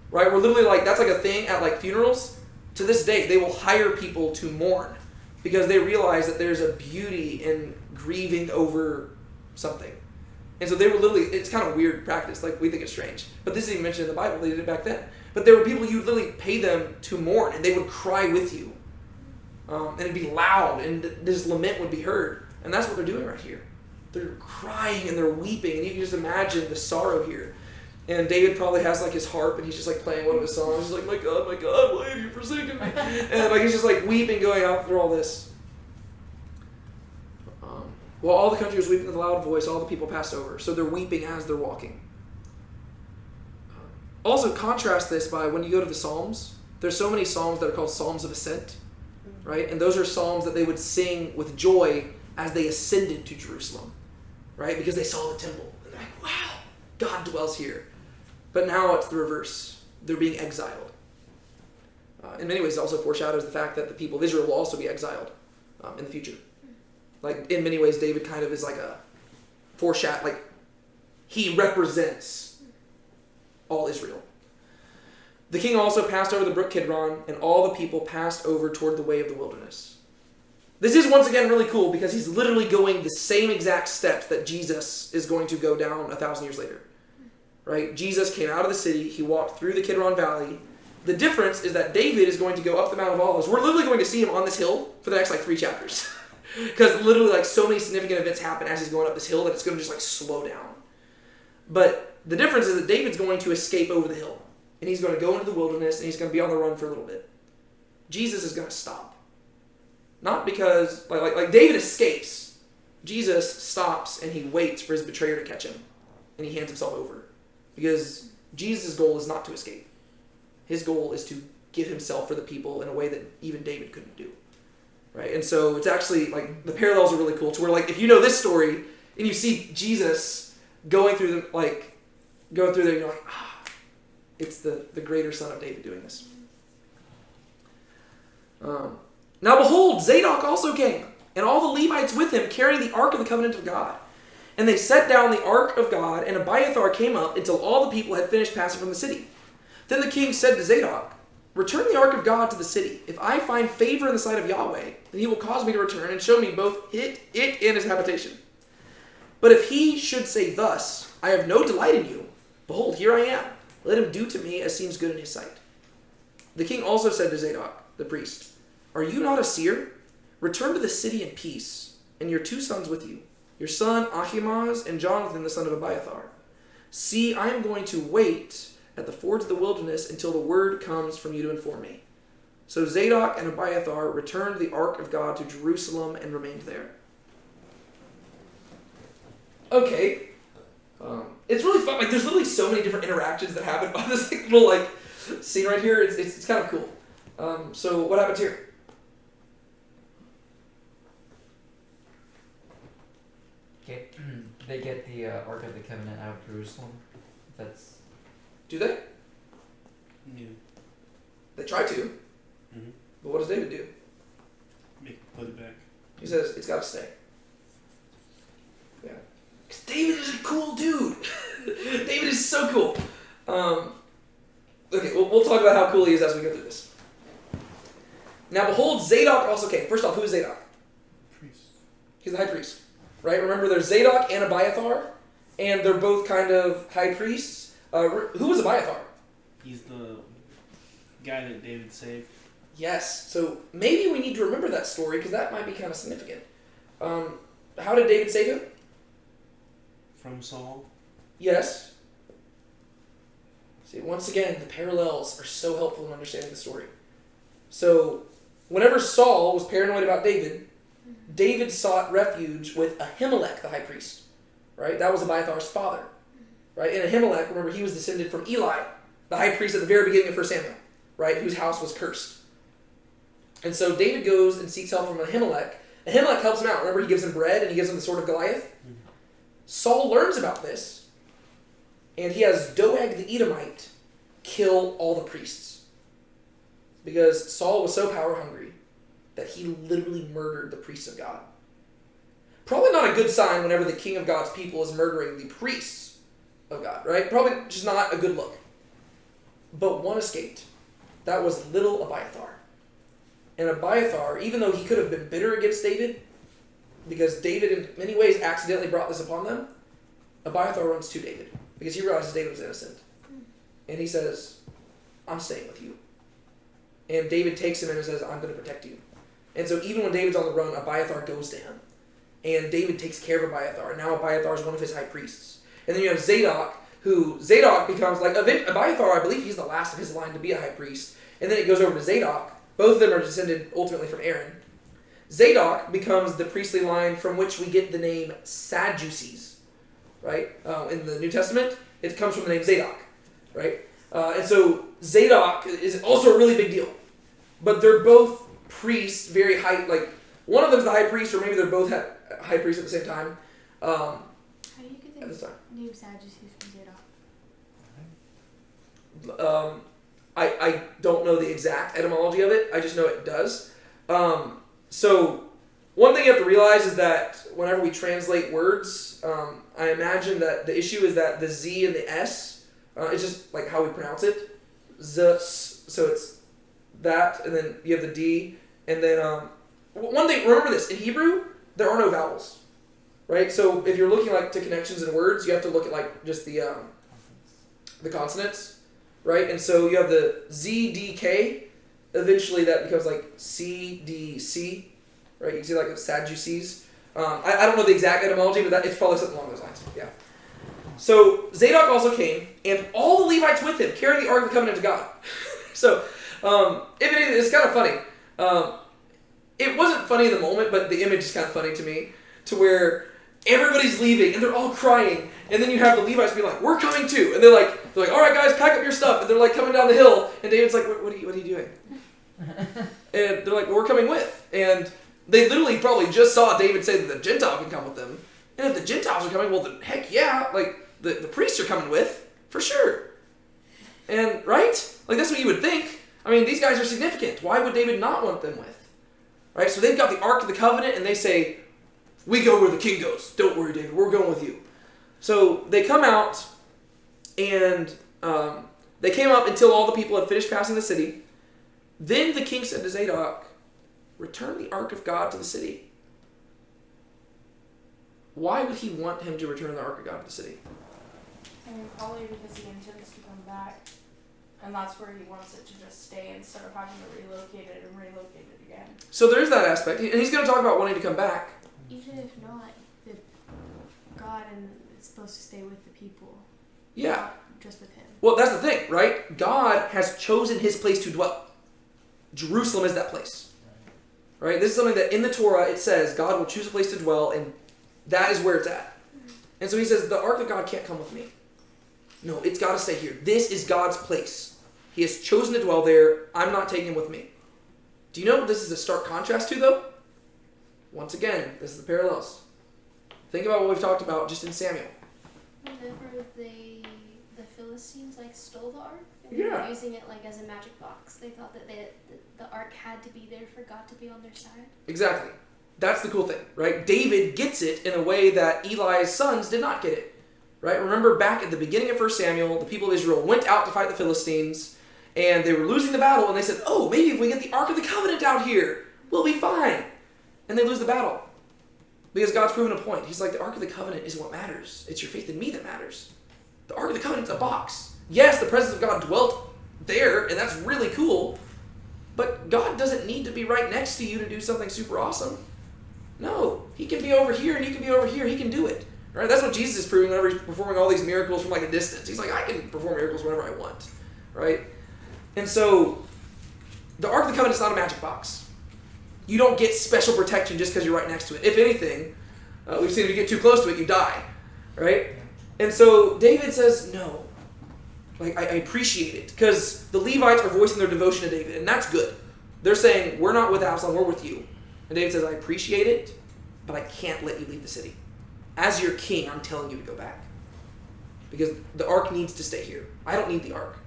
Right? We're literally like, that's like a thing at like funerals. To this day, they will hire people to mourn because they realize that there's a beauty in grieving over something. And so they were literally, it's kind of weird practice, like we think it's strange. But this is even mentioned in the Bible, they did it back then. But there were people you literally pay them to mourn, and they would cry with you. And it'd be loud, and this lament would be heard. And that's what they're doing right here. They're crying and they're weeping, and you can just imagine the sorrow here. And David probably has like his harp, and he's just like playing one of his songs. He's like, my God, why have you forsaken me? And like he's just like weeping, going out through all this. While all the country was weeping with a loud voice, all the people passed over. So they're weeping as they're walking. Also, contrast this by when you go to the Psalms. There's so many Psalms that are called Psalms of Ascent, right? And those are Psalms that they would sing with joy as they ascended to Jerusalem, right? Because they saw the temple. And they're like, wow, God dwells here. But now it's the reverse. They're being exiled. In many ways, it also foreshadows the fact that the people of Israel will also be exiled in the future. Like, in many ways, David kind of is like a foreshadow, like, he represents all Israel. The king also passed over the brook Kidron, and all the people passed over toward the way of the wilderness. This is, once again, really cool because he's literally going the same exact steps that Jesus is going to go down 1,000 years later. Right? Jesus came out of the city, he walked through the Kidron Valley. The difference is that David is going to go up the Mount of Olives. We're literally going to see him on this hill for the next, 3 chapters. Because literally, so many significant events happen as he's going up this hill that it's going to just, slow down. But the difference is that David's going to escape over the hill. And he's going to go into the wilderness, and he's going to be on the run for a little bit. Jesus is going to stop. Not because, like David escapes. Jesus stops, and he waits for his betrayer to catch him. And he hands himself over. Because Jesus' goal is not to escape. His goal is to give himself for the people in a way that even David couldn't do. Right? And so it's actually, the parallels are really cool to where, if you know this story, and you see Jesus going through there, you're like, it's the greater son of David doing this. Now behold, Zadok also came, and all the Levites with him carrying the ark of the covenant of God. And they set down the ark of God, and Abiathar came up until all the people had finished passing from the city. Then the king said to Zadok, return the ark of God to the city. If I find favor in the sight of Yahweh, then he will cause me to return and show me both it and his habitation. But if he should say thus, I have no delight in you, behold, here I am. Let him do to me as seems good in his sight. The king also said to Zadok, the priest, are you not a seer? Return to the city in peace, and your 2 sons with you, your son Ahimaaz and Jonathan the son of Abiathar. See, I am going to wait at the fords of the wilderness until the word comes from you to inform me. So Zadok and Abiathar returned the ark of God to Jerusalem and remained there. Okay. It's really fun. Like, there's literally so many different interactions that happen on this little scene right here. It's kind of cool. So what happens here? They get the Ark of the Covenant out of Jerusalem. That's Do they? Yeah. They try to. Mm-hmm. But what does David do? Put it back. He says, it's got to stay. Yeah. Because David is a cool dude. David is so cool. Okay, we'll talk about how cool he is as we go through this. Now behold, Zadok also came. First off, who is Zadok? Priest. He's the high priest. Right? Remember, there's Zadok and Abiathar, and they're both kind of high priests. Who was Abiathar? He's the guy that David saved. Yes. So maybe we need to remember that story because that might be kind of significant. How did David save him? From Saul. Yes. See, once again, the parallels are so helpful in understanding the story. So, whenever Saul was paranoid about David, David sought refuge with Ahimelech, the high priest. Right? That was Abiathar's father. Right? And Ahimelech, remember, he was descended from Eli, the high priest at the very beginning of 1 Samuel, right? Whose house was cursed. And so David goes and seeks help from Ahimelech. Ahimelech helps him out. Remember, he gives him bread and he gives him the sword of Goliath. Mm-hmm. Saul learns about this, and he has Doeg the Edomite kill all the priests. Because Saul was so power hungry that he literally murdered the priests of God. Probably not a good sign whenever the king of God's people is murdering the priests of God, right? Probably just not a good look. But one escaped. That was little Abiathar. And Abiathar, even though he could have been bitter against David, because David in many ways accidentally brought this upon them, Abiathar runs to David because he realizes David was innocent. And he says, I'm staying with you. And David takes him in and says, I'm going to protect you. And so even when David's on the run, Abiathar goes to him. And David takes care of Abiathar. And now Abiathar is one of his high priests. And then you have Zadok, who Zadok becomes, like, Abiathar, I believe he's the last of his line to be a high priest. And then it goes over to Zadok. Both of them are descended ultimately from Aaron. Zadok becomes the priestly line from which we get the name Sadducees, right? In the New Testament, it comes from the name Zadok, right? And so Zadok is also a really big deal. But they're both priests, very high, like, one of them's the high priest, or maybe they're both high priests at the same time. How do you get At this the time. name Sadducees from Zadok? I don't know the exact etymology of it. I just know it does. So one thing you have to realize is that whenever we translate words, I imagine that the issue is that the Z and the S, it's just like how we pronounce it. So it's that, and then you have the D, and then one thing, remember this, in Hebrew, there are no vowels, right? So if you're looking like to connections in words, you have to look at like just the consonants, right? And so you have the Z, D, K, eventually that becomes like C, D, C, right? You can see like Sadducees. I don't know the exact etymology, but it's probably something along those lines, yeah. So Zadok also came, and all the Levites with him, carrying the Ark of the Covenant of God. So, if anything, it's kind of funny. It wasn't funny in the moment, but the image is kind of funny to me, to where everybody's leaving, and they're all crying, and then you have the Levites be like, we're coming too, and they're like, all right guys, pack up your stuff, and they're like coming down the hill, and David's like, what are you doing? And they're like, well, we're coming with, and they literally probably just saw David say that the Gentile can come with them, and if the Gentiles are coming, well then heck yeah, like, the priests are coming with, for sure. And, right? Like, that's what you would think. I mean, these guys are significant. Why would David not want them with? Right? So they've got the Ark of the Covenant, and they say, we go where the king goes. Don't worry, David. We're going with you. So they come out, and they came up until all the people had finished passing the city. Then the king said to Zadok, return the Ark of God to the city. Why would he want him to return the Ark of God to the city? I mean, probably because he intends to come back, and that's where he wants it to just stay instead of having to relocate it and relocate it again. So there's that aspect. And he's going to talk about wanting to come back. Even if not, the God and it's supposed to stay with the people. Yeah. Not just with him. Well, that's the thing, right? God has chosen his place to dwell. Jerusalem is that place. Right? This is something that in the Torah it says God will choose a place to dwell, and that is where it's at. And so he says, the Ark of God can't come with me. No, it's got to stay here. This is God's place. He has chosen to dwell there. I'm not taking him with me. Do you know what this is a stark contrast to, though? Once again, this is the parallels. Think about what we've talked about just in Samuel. Whenever the Philistines stole the ark and they were using it as a magic box, they thought that the ark had to be there for God to be on their side. Exactly. That's the cool thing, right? David gets it in a way that Eli's sons did not get it, right? Remember back at the beginning of 1 Samuel, the people of Israel went out to fight the Philistines, and they were losing the battle, and they said, oh, maybe if we get the Ark of the Covenant out here, we'll be fine. And they lose the battle. Because God's proven a point. He's like, the Ark of the Covenant isn't what matters. It's your faith in me that matters. The Ark of the Covenant's a box. Yes, the presence of God dwelt there, and that's really cool, but God doesn't need to be right next to you to do something super awesome. No, he can be over here and you can be over here. He can do it. Right? That's what Jesus is proving whenever he's performing all these miracles from a distance. He's like, I can perform miracles whenever I want. Right? And so, the Ark of the Covenant is not a magic box. You don't get special protection just because you're right next to it. If anything, we've seen if you get too close to it, you die. Right? And so, David says, no. I appreciate it. Because the Levites are voicing their devotion to David, and that's good. They're saying, we're not with Absalom, we're with you. And David says, I appreciate it, but I can't let you leave the city. As your king, I'm telling you to go back. Because the ark needs to stay here. I don't need the ark.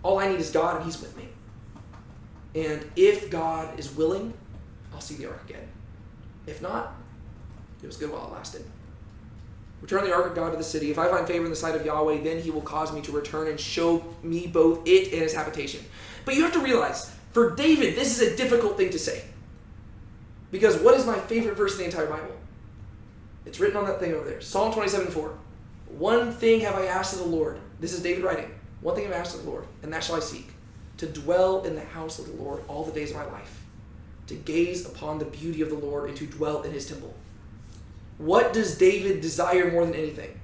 All I need is God, and he's with me. And if God is willing, I'll see the ark again. If not, it was good while it lasted. Return the ark of God to the city. If I find favor in the sight of Yahweh, then he will cause me to return and show me both it and his habitation. But you have to realize, for David, this is a difficult thing to say. Because what is my favorite verse in the entire Bible? It's written on that thing over there. Psalm 27:4. One thing have I asked of the Lord. This is David writing. One thing have I asked of the Lord, and that shall I seek. To dwell in the house of the Lord all the days of my life. To gaze upon the beauty of the Lord and to dwell in his temple. What does David desire more than anything?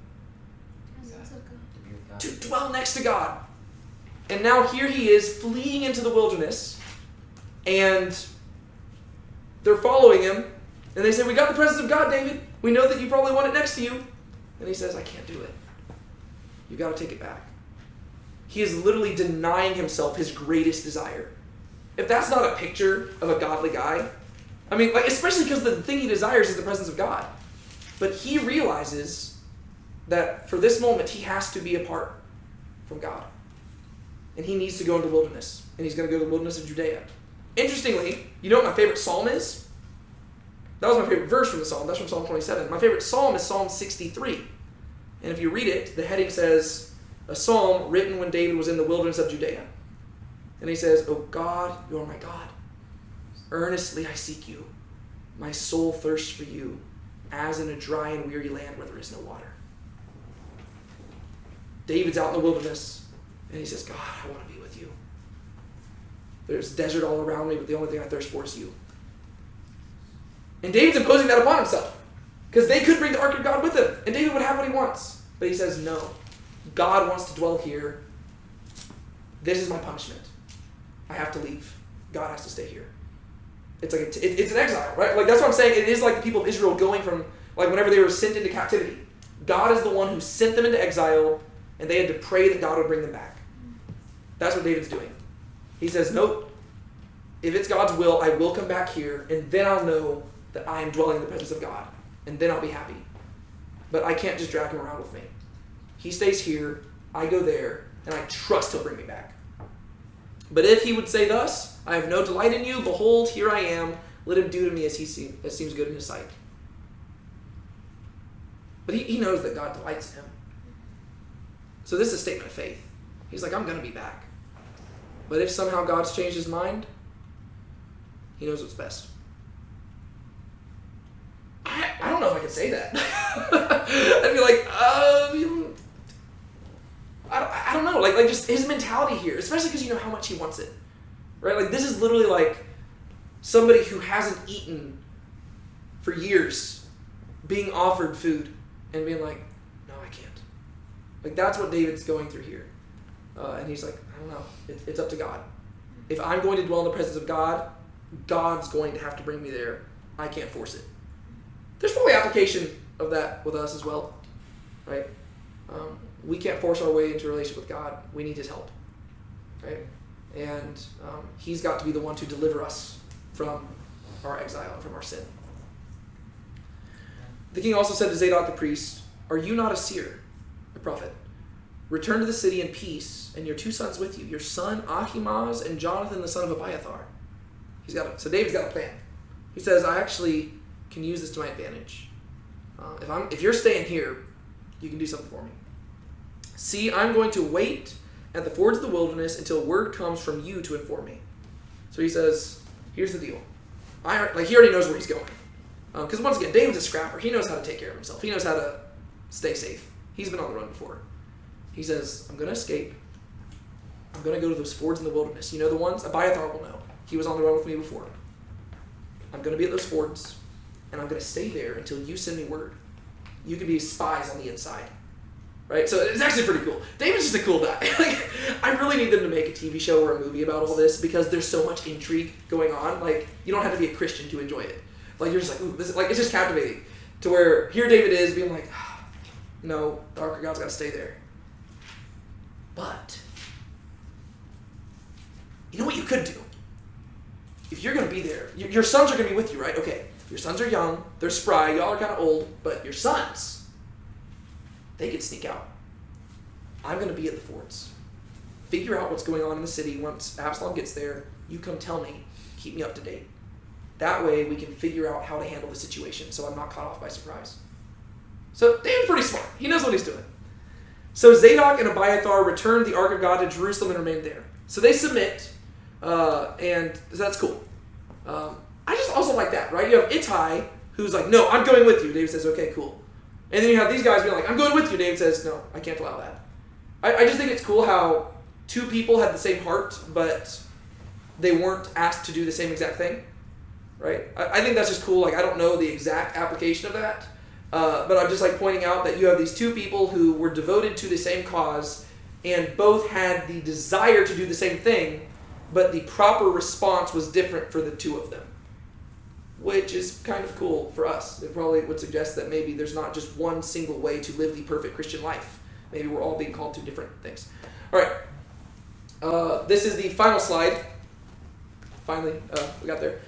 To dwell next to God. And now here he is fleeing into the wilderness, and they're following him, and they say, we got the presence of God, David. We know that you probably want it next to you. And he says, I can't do it. You got to take it back. He is literally denying himself his greatest desire. If that's not a picture of a godly guy, I mean, especially because the thing he desires is the presence of God. But he realizes that for this moment, he has to be apart from God. And he needs to go into the wilderness. And he's going to go to the wilderness of Judea. Interestingly, you know what my favorite psalm is? That was my favorite verse from the psalm. That's from Psalm 27. My favorite psalm is Psalm 63. And if you read it, the heading says, a psalm written when David was in the wilderness of Judea. And he says, O God, you are my God. Earnestly I seek you. My soul thirsts for you, as in a dry and weary land where there is no water. David's out in the wilderness, and he says, God, I want to be with you. There's desert all around me, but the only thing I thirst for is you. And David's imposing that upon himself, because they could bring the ark of God with him, and David would have what he wants. But he says, no. God wants to dwell here. This is my punishment. I have to leave. God has to stay here. It's like it's an exile, right? That's what I'm saying. It is like the people of Israel going from, whenever they were sent into captivity. God is the one who sent them into exile, and they had to pray that God would bring them back. That's what David's doing. He says, nope. If it's God's will, I will come back here, and then I'll know that I am dwelling in the presence of God, and then I'll be happy. But I can't just drag him around with me. He stays here, I go there, and I trust he'll bring me back. But if he would say thus, I have no delight in you, behold, here I am, Let him do to me as seems good in his sight. But he knows that God delights in him. So this is a statement of faith. He's like, I'm going to be back. But if somehow God's changed his mind, he knows what's best. I don't know if I could say that. I'd be like, I don't know. Like just his mentality here, especially because you know how much he wants it. Right? Like this is literally like somebody who hasn't eaten for years being offered food and being like, no, I can't. Like that's what David's going through here. And he's like, I don't know. It's up to God. If I'm going to dwell in the presence of God, God's going to have to bring me there. I can't force it. There's probably application of that with us as well, right? We can't force our way into a relationship with God. We need his help, right? And he's got to be the one to deliver us from our exile, from our sin. The king also said to Zadok the priest, are you not a seer, a prophet? Return to the city in peace, and your 2 sons with you, your son Ahimaaz and Jonathan the son of Abiathar. So David's got a plan. He says, I actually can use this to my advantage. If you're staying here, you can do something for me. See, I'm going to wait at the fords of the wilderness until word comes from you to inform me. So he says, here's the deal. He already knows where he's going. Because once again, David's a scrapper. He knows how to take care of himself. He knows how to stay safe. He's been on the run before. He says, I'm going to escape. I'm going to go to those fords in the wilderness. You know the ones? Abiathar will know. He was on the run with me before. I'm going to be at those fords, and I'm going to stay there until you send me word. You can be spies on the inside. Right? So it's actually pretty cool. David's just a cool guy. I really need them to make a TV show or a movie about all this because there's so much intrigue going on. You don't have to be a Christian to enjoy it. You're just like, ooh, this is, it's just captivating. To where here David is being like, no, the Ark of God's got to stay there. But, you know what you could do? If you're going to be there, your sons are going to be with you, right? Okay, your sons are young, they're spry, y'all are kind of old, but your sons, they can sneak out. I'm going to be at the forts. Figure out what's going on in the city. Once Absalom gets there, you come tell me, keep me up to date. That way we can figure out how to handle the situation so I'm not caught off by surprise. So David's pretty smart. He knows what he's doing. So Zadok and Abiathar returned the Ark of God to Jerusalem and remained there. So they submit, and that's cool. I just also like that, right? You have Ittai, who's like, no, I'm going with you. David says, okay, cool. And then you have these guys being like, I'm going with you. David says, no, I can't allow that. I just think it's cool how 2 people had the same heart, but they weren't asked to do the same exact thing, right? I think that's just cool. I don't know the exact application of that. But I'm just pointing out that you have these 2 people who were devoted to the same cause and both had the desire to do the same thing, but the proper response was different for the 2 of them, which is kind of cool for us. It probably would suggest that maybe there's not just one single way to live the perfect Christian life. Maybe we're all being called to different things. All right. This is the final slide. Finally, we got there.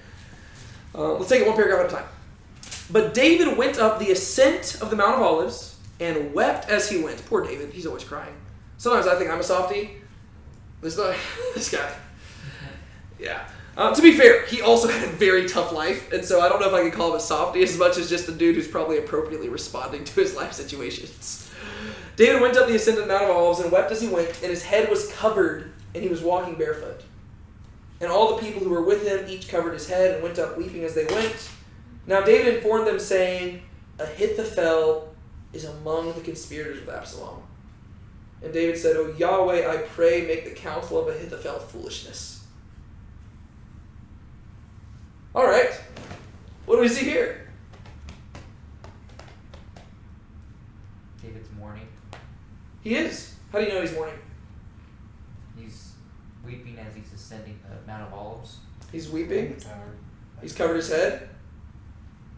Let's take it one paragraph at a time. But David went up the ascent of the Mount of Olives and wept as he went. Poor David, he's always crying. Sometimes I think I'm a softie. This guy. Yeah. To be fair, he also had a very tough life, and so I don't know if I can call him a softie as much as just a dude who's probably appropriately responding to his life situations. David went up the ascent of the Mount of Olives and wept as he went, and his head was covered, and he was walking barefoot. And all the people who were with him each covered his head and went up weeping as they went. Now David informed them, saying, Ahithophel is among the conspirators with Absalom. And David said, O Yahweh, I pray, make the counsel of Ahithophel foolishness. All right. What do we see here? David's mourning. He is. How do you know he's mourning? He's weeping as he's ascending the Mount of Olives. He's weeping. He's covered his head.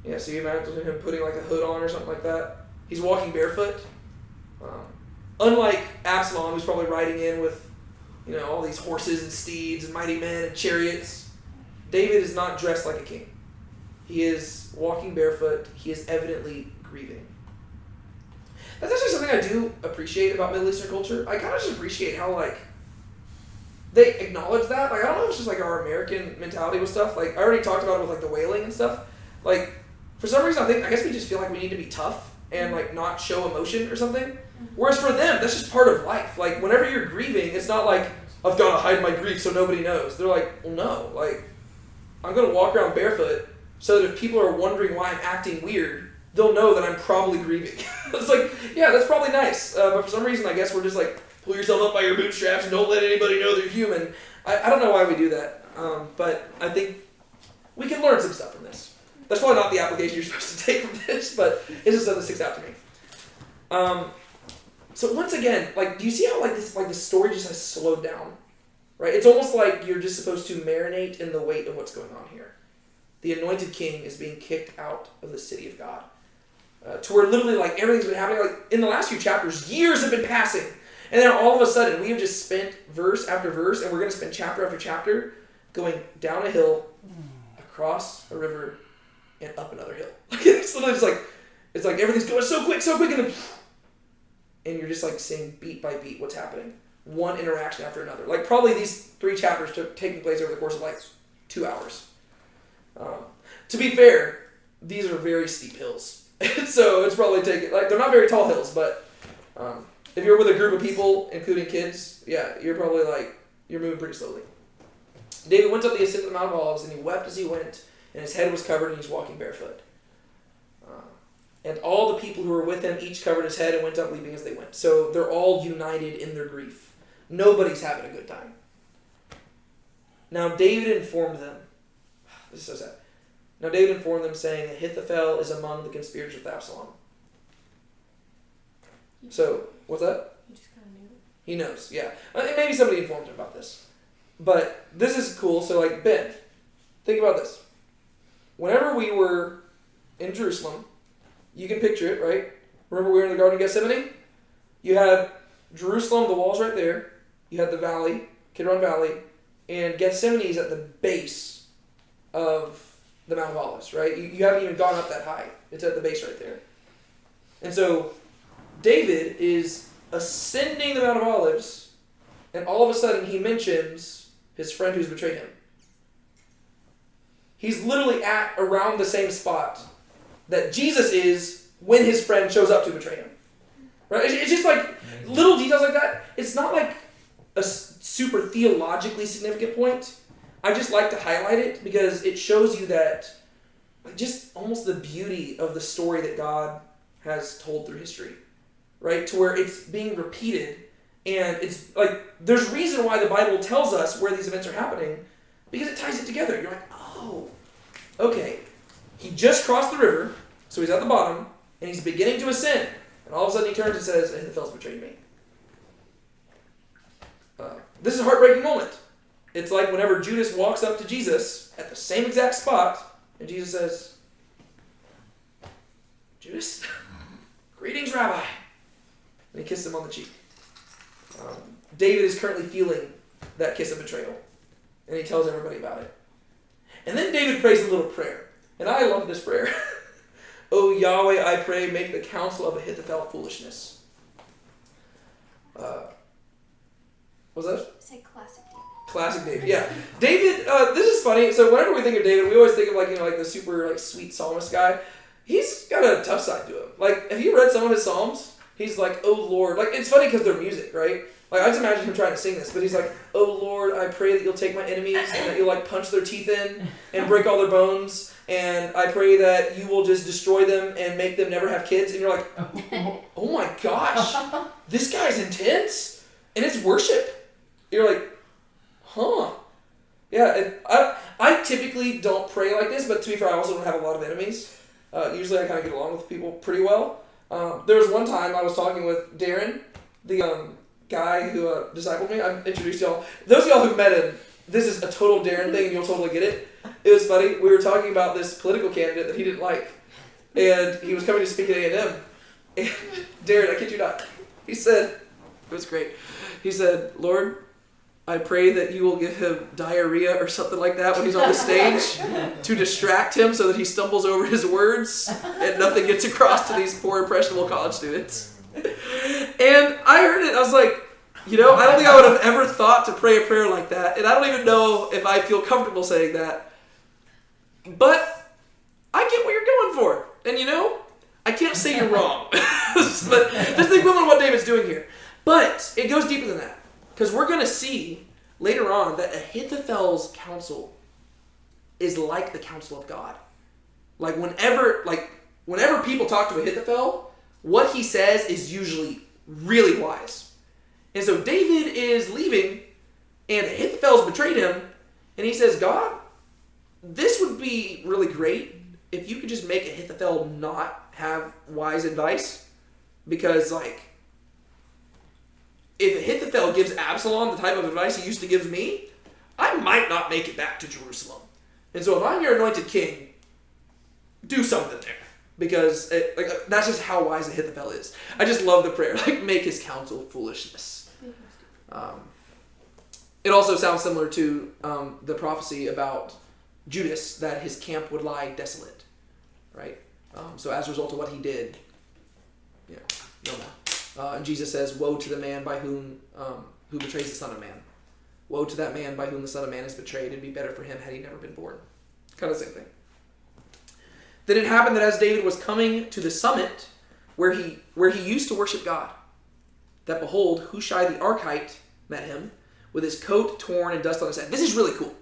Yeah, so you imagine him putting a hood on or something like that. He's walking barefoot. Unlike Absalom, who's probably riding in with, all these horses and steeds and mighty men and chariots, David is not dressed like a king. He is walking barefoot. He is evidently grieving. That's actually something I do appreciate about Middle Eastern culture. I kind of just appreciate how, they acknowledge that. Like, I don't know if it's just like our American mentality with stuff. Like, I already talked about it with like the wailing and stuff. Like, for some reason, I guess we just feel like we need to be tough and like not show emotion or something. Whereas for them, that's just part of life. Like, whenever you're grieving, it's not like, I've got to hide my grief so nobody knows. They're like, well, no. Like, I'm going to walk around barefoot so that if people are wondering why I'm acting weird, they'll know that I'm probably grieving. It's like, yeah, that's probably nice. But for some reason, I guess we're just like, pull yourself up by your bootstraps and don't let anybody know they're human. I don't know why we do that. But I think we can learn some stuff from this. That's probably not the application you're supposed to take from this, but it's just something that sticks out to me. So once again, like, do you see how the story just has slowed down? Right? It's almost like you're just supposed to marinate in the weight of what's going on here. The anointed king is being kicked out of the city of God. To where literally, like, everything's been happening. Like, in the last few chapters, years have been passing. And then all of a sudden, we have just spent verse after verse, and we're going to spend chapter after chapter going down a hill, across a river, and up another hill. It's literally just like, it's like everything's going so quick, and you're just like seeing beat by beat what's happening. One interaction after another. Like, probably these 3 chapters taking place over the course of like 2 hours. To be fair, these are very steep hills. So it's probably taking, like, they're not very tall hills, but if you're with a group of people, including kids, yeah, you're probably like, you're moving pretty slowly. David went up the ascent of the Mount of Olives, and he wept as he went, and his head was covered, and he's walking barefoot. And all the people who were with him each covered his head and went up weeping as they went. So they're all united in their grief. Nobody's having a good time. Now David informed them. This is so sad. Now David informed them, saying, Ahithophel is among the conspirators with Absalom. So, what's that? He just kind of knew. He knows, yeah. Maybe somebody informed him about this. But this is cool. So, like, Ben, think about this. Whenever we were in Jerusalem, you can picture it, right? Remember we were in the Garden of Gethsemane? You had Jerusalem, the walls right there. You had the valley, Kidron Valley. And Gethsemane is at the base of the Mount of Olives, right? You haven't even gone up that high. It's at the base right there. And so David is ascending the Mount of Olives, and all of a sudden he mentions his friend who's betrayed him. He's literally at around the same spot that Jesus is when his friend shows up to betray him. Right? It's just like little details like that. It's not like a super theologically significant point. I just like to highlight it because it shows you that, like, just almost the beauty of the story that God has told through history. Right? To where it's being repeated, and it's like there's reason why the Bible tells us where these events are happening, because it ties it together. You're like, oh, okay. He just crossed the river, so he's at the bottom, and he's beginning to ascend. And all of a sudden he turns and says, Ahithophel's betrayed me. This is a heartbreaking moment. It's like whenever Judas walks up to Jesus at the same exact spot, and Jesus says, Judas, greetings, Rabbi. And he kissed him on the cheek. David is currently feeling that kiss of betrayal, and he tells everybody about it. And then David prays a little prayer. And I love this prayer. O Yahweh, I pray, make the counsel of Ahithophel foolishness. What's that? It's like classic David. Classic David, yeah. David, this is funny. So whenever we think of David, we always think of like the super like sweet psalmist guy. He's got a tough side to him. Like, have you read some of his psalms? He's like, oh Lord. Like, it's funny because they're music, right? Like, I just imagine him trying to sing this, but he's like, oh Lord, I pray that you'll take my enemies and that you'll like punch their teeth in and break all their bones. And I pray that you will just destroy them and make them never have kids. And you're like, oh my gosh, this guy's intense. And it's worship. You're like, huh. Yeah, and I typically don't pray like this, but to be fair, I also don't have a lot of enemies. Usually I kind of get along with people pretty well. There was one time I was talking with Darren, the guy who discipled me. I've introduced y'all. Those of y'all who've met him, this is a total Darren thing and you'll totally get it. It was funny. We were talking about this political candidate that he didn't like. And he was coming to speak at A&M. And Darren, I kid you not, he said, it was great. He said, Lord, I pray that you will give him diarrhea or something like that when he's on the stage to distract him so that he stumbles over his words and nothing gets across to these poor impressionable college students. And I heard it. I was like, You know, I don't think I would have ever thought to pray a prayer like that, and I don't even know if I feel comfortable saying that. But I get what you're going for, and you know, I can't say you're wrong. But that's the equivalent of what David's doing here. But it goes deeper than that, because we're going to see later on that Ahithophel's counsel is like the counsel of God. Like whenever people talk to Ahithophel, what he says is usually really wise. And so David is leaving, and Ahithophel's betrayed him, and he says, God, this would be really great if you could just make Ahithophel not have wise advice. Because, like, if Ahithophel gives Absalom the type of advice he used to give me, I might not make it back to Jerusalem. And so if I'm your anointed king, do something there. Because that's just how wise Ahithophel is. I just love the prayer. Like, make his counsel foolishness. It also sounds similar to the prophecy about Judas, that his camp would lie desolate. Right? So as a result of what he did, no more. And Jesus says, woe to the man by who betrays the Son of Man. Woe to that man by whom the Son of Man is betrayed. It'd be better for him had he never been born. Kind of the same thing. Then it happened that as David was coming to the summit where he used to worship God, that behold, Hushai the Archite met him with his coat torn and dust on his head. This is really cool.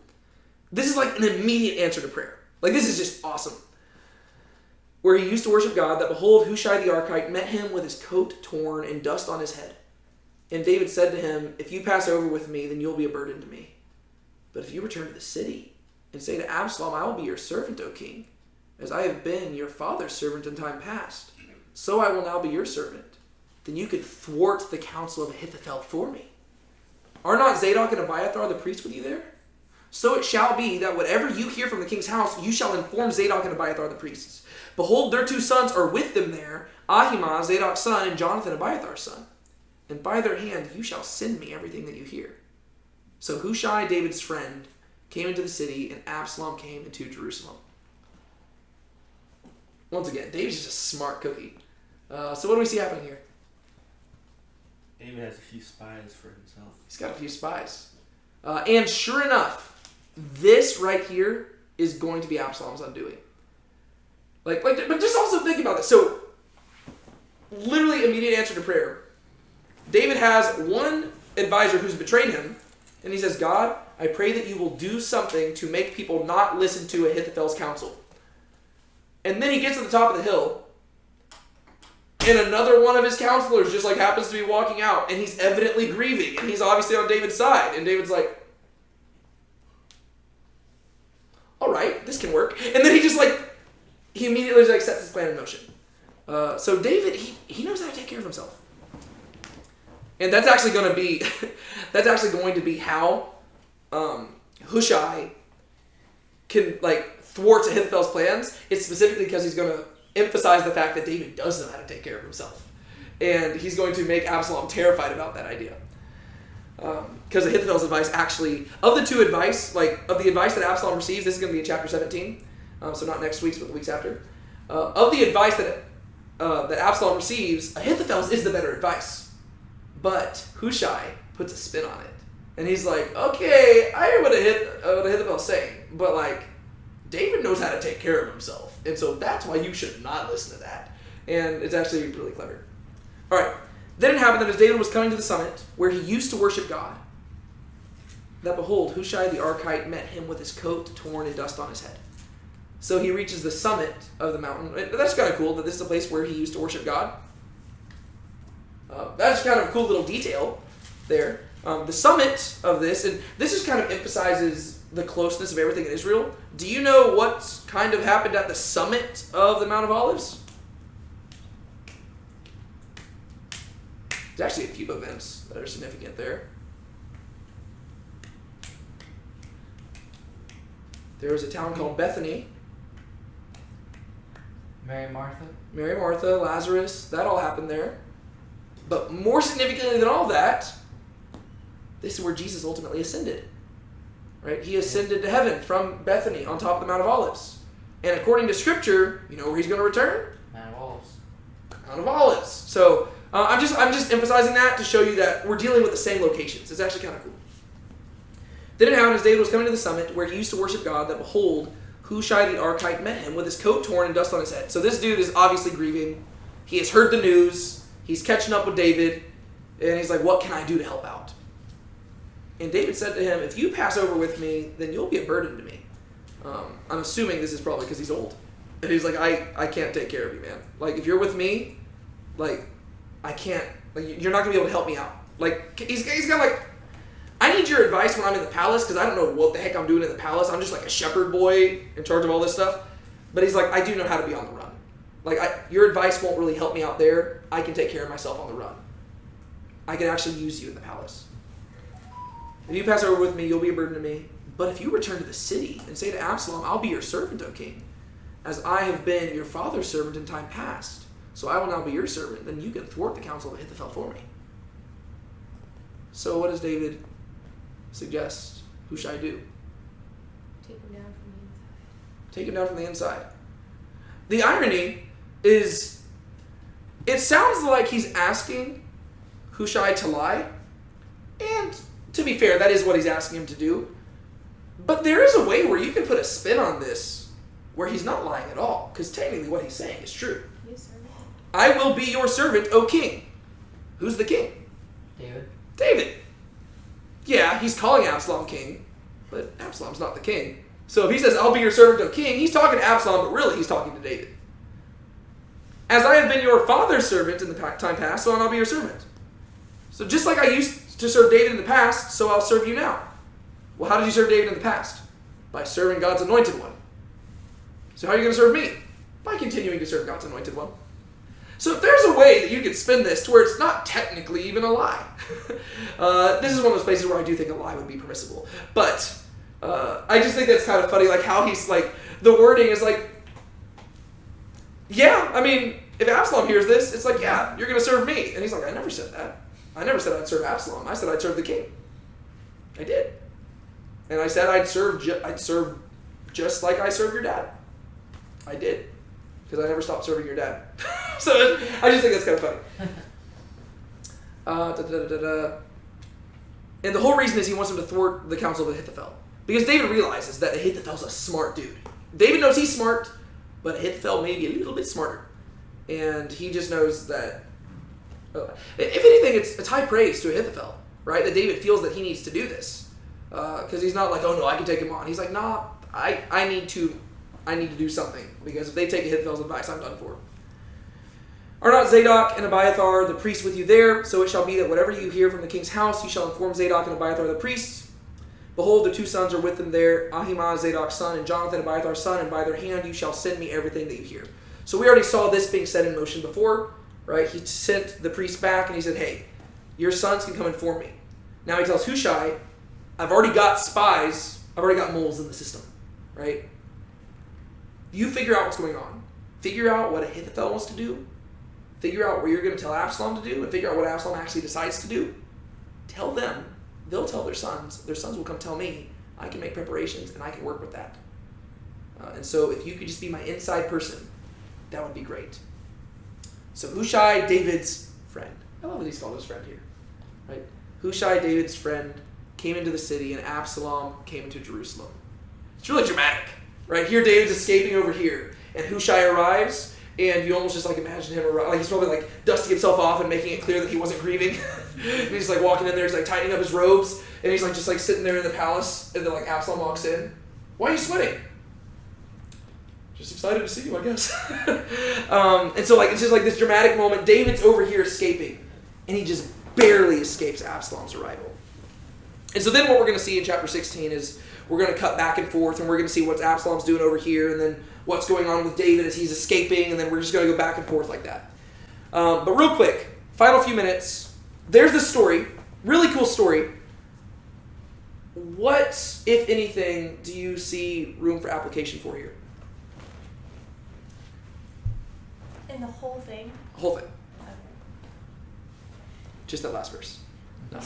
This is like an immediate answer to prayer. Like, this is just awesome. Where he used to worship God, that behold, Hushai the Archite met him with his coat torn and dust on his head. And David said to him, if you pass over with me, then you'll be a burden to me. But if you return to the city and say to Absalom, I will be your servant, O king, as I have been your father's servant in time past, so I will now be your servant. Then you could thwart the counsel of Ahithophel for me. Are not Zadok and Abiathar the priests with you there? So it shall be that whatever you hear from the king's house, you shall inform Zadok and Abiathar the priests. Behold, their 2 sons are with them there, Ahimaaz, Zadok's son, and Jonathan, Abiathar's son. And by their hand you shall send me everything that you hear. So Hushai, David's friend, came into the city, and Absalom came into Jerusalem. Once again, David's just a smart cookie. So what do we see happening here? David has a few spies for himself. He's got a few spies. And sure enough, this right here is going to be Absalom's undoing. But just also think about this. So, literally immediate answer to prayer. David has one advisor who's betrayed him, and he says, God, I pray that you will do something to make people not listen to Ahithophel's counsel. And then he gets to the top of the hill, and another one of his counselors just like happens to be walking out, and he's evidently grieving, and he's obviously on David's side. And David's like, all right, this can work. And then he immediately sets his plan in motion. So David, he knows how to take care of himself. And that's actually going to be how Hushai can thwart Ahithophel's plans. It's specifically because he's going to emphasize the fact that David does know how to take care of himself. And he's going to make Absalom terrified about that idea. Because Ahithophel's advice actually, of the advice that Absalom receives, this is going to be in chapter 17, so not next week's, but the weeks after. Of the advice that Absalom receives, Ahithophel's is the better advice. But Hushai puts a spin on it. And he's like, okay, I hear what Ahithophel's saying, but David knows how to take care of himself. And so that's why you should not listen to that. And it's actually really clever. All right. Then it happened that as David was coming to the summit, where he used to worship God, that behold, Hushai the Archite met him with his coat torn and dust on his head. So he reaches the summit of the mountain. That's kind of cool that this is a place where he used to worship God. That's kind of a cool little detail there. The summit of this, and this just kind of emphasizes the closeness of everything in Israel. Do you know what kind of happened at the summit of the Mount of Olives? There's actually a few events that are significant there. There was a town called Bethany. Mary Martha, Lazarus, that all happened there. But more significantly than all that, this is where Jesus ultimately ascended. Right? He ascended to heaven from Bethany on top of the Mount of Olives. And according to Scripture, you know where he's going to return? Mount of Olives. Mount of Olives. So I'm just emphasizing that to show you that we're dealing with the same locations. It's actually kind of cool. Then it happened as David was coming to the summit where he used to worship God, that behold, Hushai the Archite met him with his coat torn and dust on his head. So this dude is obviously grieving. He has heard the news. He's catching up with David. And he's like, what can I do to help out? And David said to him, if you pass over with me, then you'll be a burden to me. I'm assuming this is probably because he's old. And he's like, I can't take care of you, man. Like, if you're with me, like, I can't, like, you're not going to be able to help me out. Like, he's kind of like, I need your advice when I'm in the palace, because I don't know what the heck I'm doing in the palace. I'm just like a shepherd boy in charge of all this stuff. But he's like, I do know how to be on the run. Like, your advice won't really help me out there. I can take care of myself on the run. I can actually use you in the palace. If you pass over with me, you'll be a burden to me. But if you return to the city and say to Absalom, I'll be your servant, O king, as I have been your father's servant in time past, so I will now be your servant, then you can thwart the counsel of Ahithophel for me. So what does David suggest Hushai do? Take him down from the inside. Take him down from the inside. The irony is, it sounds like he's asking Hushai to lie, and to be fair, that is what he's asking him to do. But there is a way where you can put a spin on this where he's not lying at all, because technically what he's saying is true. Yes, sir. I will be your servant, O king. Who's the king? David. David. Yeah, he's calling Absalom king, but Absalom's not the king. So if he says, I'll be your servant, O king, he's talking to Absalom, but really he's talking to David. As I have been your father's servant in the time past, so I'll be your servant. So just like I used to serve David in the past, so I'll serve you now. Well, how did you serve David in the past? By serving God's anointed one. So how are you going to serve me? By continuing to serve God's anointed one. So if there's a way that you could spin this to where it's not technically even a lie. This is one of those places where I do think a lie would be permissible. But I just think that's kind of funny, like how he's like, the wording is like, yeah, I mean, if Absalom hears this, it's like, yeah, you're going to serve me. And he's like, I never said that. I never said I'd serve Absalom. I said I'd serve the king. I did. And I said I'd serve just like I served your dad. I did. Because I never stopped serving your dad. So I just think that's kind of funny. And the whole reason is he wants him to thwart the counsel of Ahithophel. Because David realizes that Ahithophel's a smart dude. David knows he's smart, but Ahithophel may be a little bit smarter. And he just knows that, if anything, it's high praise to Ahithophel, right? That David feels that he needs to do this. Because he's not like, oh no, I can take him on. He's like, nah, I need to do something. Because if they take Ahithophel's advice, I'm done for. Are not Zadok and Abiathar the priests with you there? So it shall be that whatever you hear from the king's house, you shall inform Zadok and Abiathar the priests. Behold, the two sons are with them there, Ahimaaz, Zadok's son, and Jonathan, Abiathar's son, and by their hand you shall send me everything that you hear. So we already saw this being set in motion before, right? He sent the priest back and he said, hey, your sons can come inform me. Now he tells Hushai, I've already got spies, I've already got moles in the system, right? You figure out what's going on. Figure out what Ahithophel wants to do. Figure out what you're going to tell Absalom to do, and figure out what Absalom actually decides to do. Tell them. They'll tell their sons. Their sons will come tell me. I can make preparations, and I can work with that. And so if you could just be my inside person, that would be great. So Hushai, David's friend. I love that he's called his friend here. Right? Hushai, David's friend, came into the city, and Absalom came into Jerusalem. It's really dramatic. Right? Here David's escaping over here, and Hushai arrives, and you almost just like imagine him arrive. Like he's probably like dusting himself off and making it clear that he wasn't grieving. And he's like walking in there, he's like tightening up his robes, and he's like just like sitting there in the palace, and then like Absalom walks in. Why are you sweating? Just excited to see you, I guess. And so like it's just like this dramatic moment. David's over here escaping, and he just barely escapes Absalom's arrival. And so then what we're going to see in chapter 16 is we're going to cut back and forth, and we're going to see what Absalom's doing over here, and then what's going on with David as he's escaping, and then we're just going to go back and forth like that. But real quick, final few minutes. There's this story, really cool story. What, if anything, do you see room for application for here? In the whole thing. Whole thing. Just that last verse. No.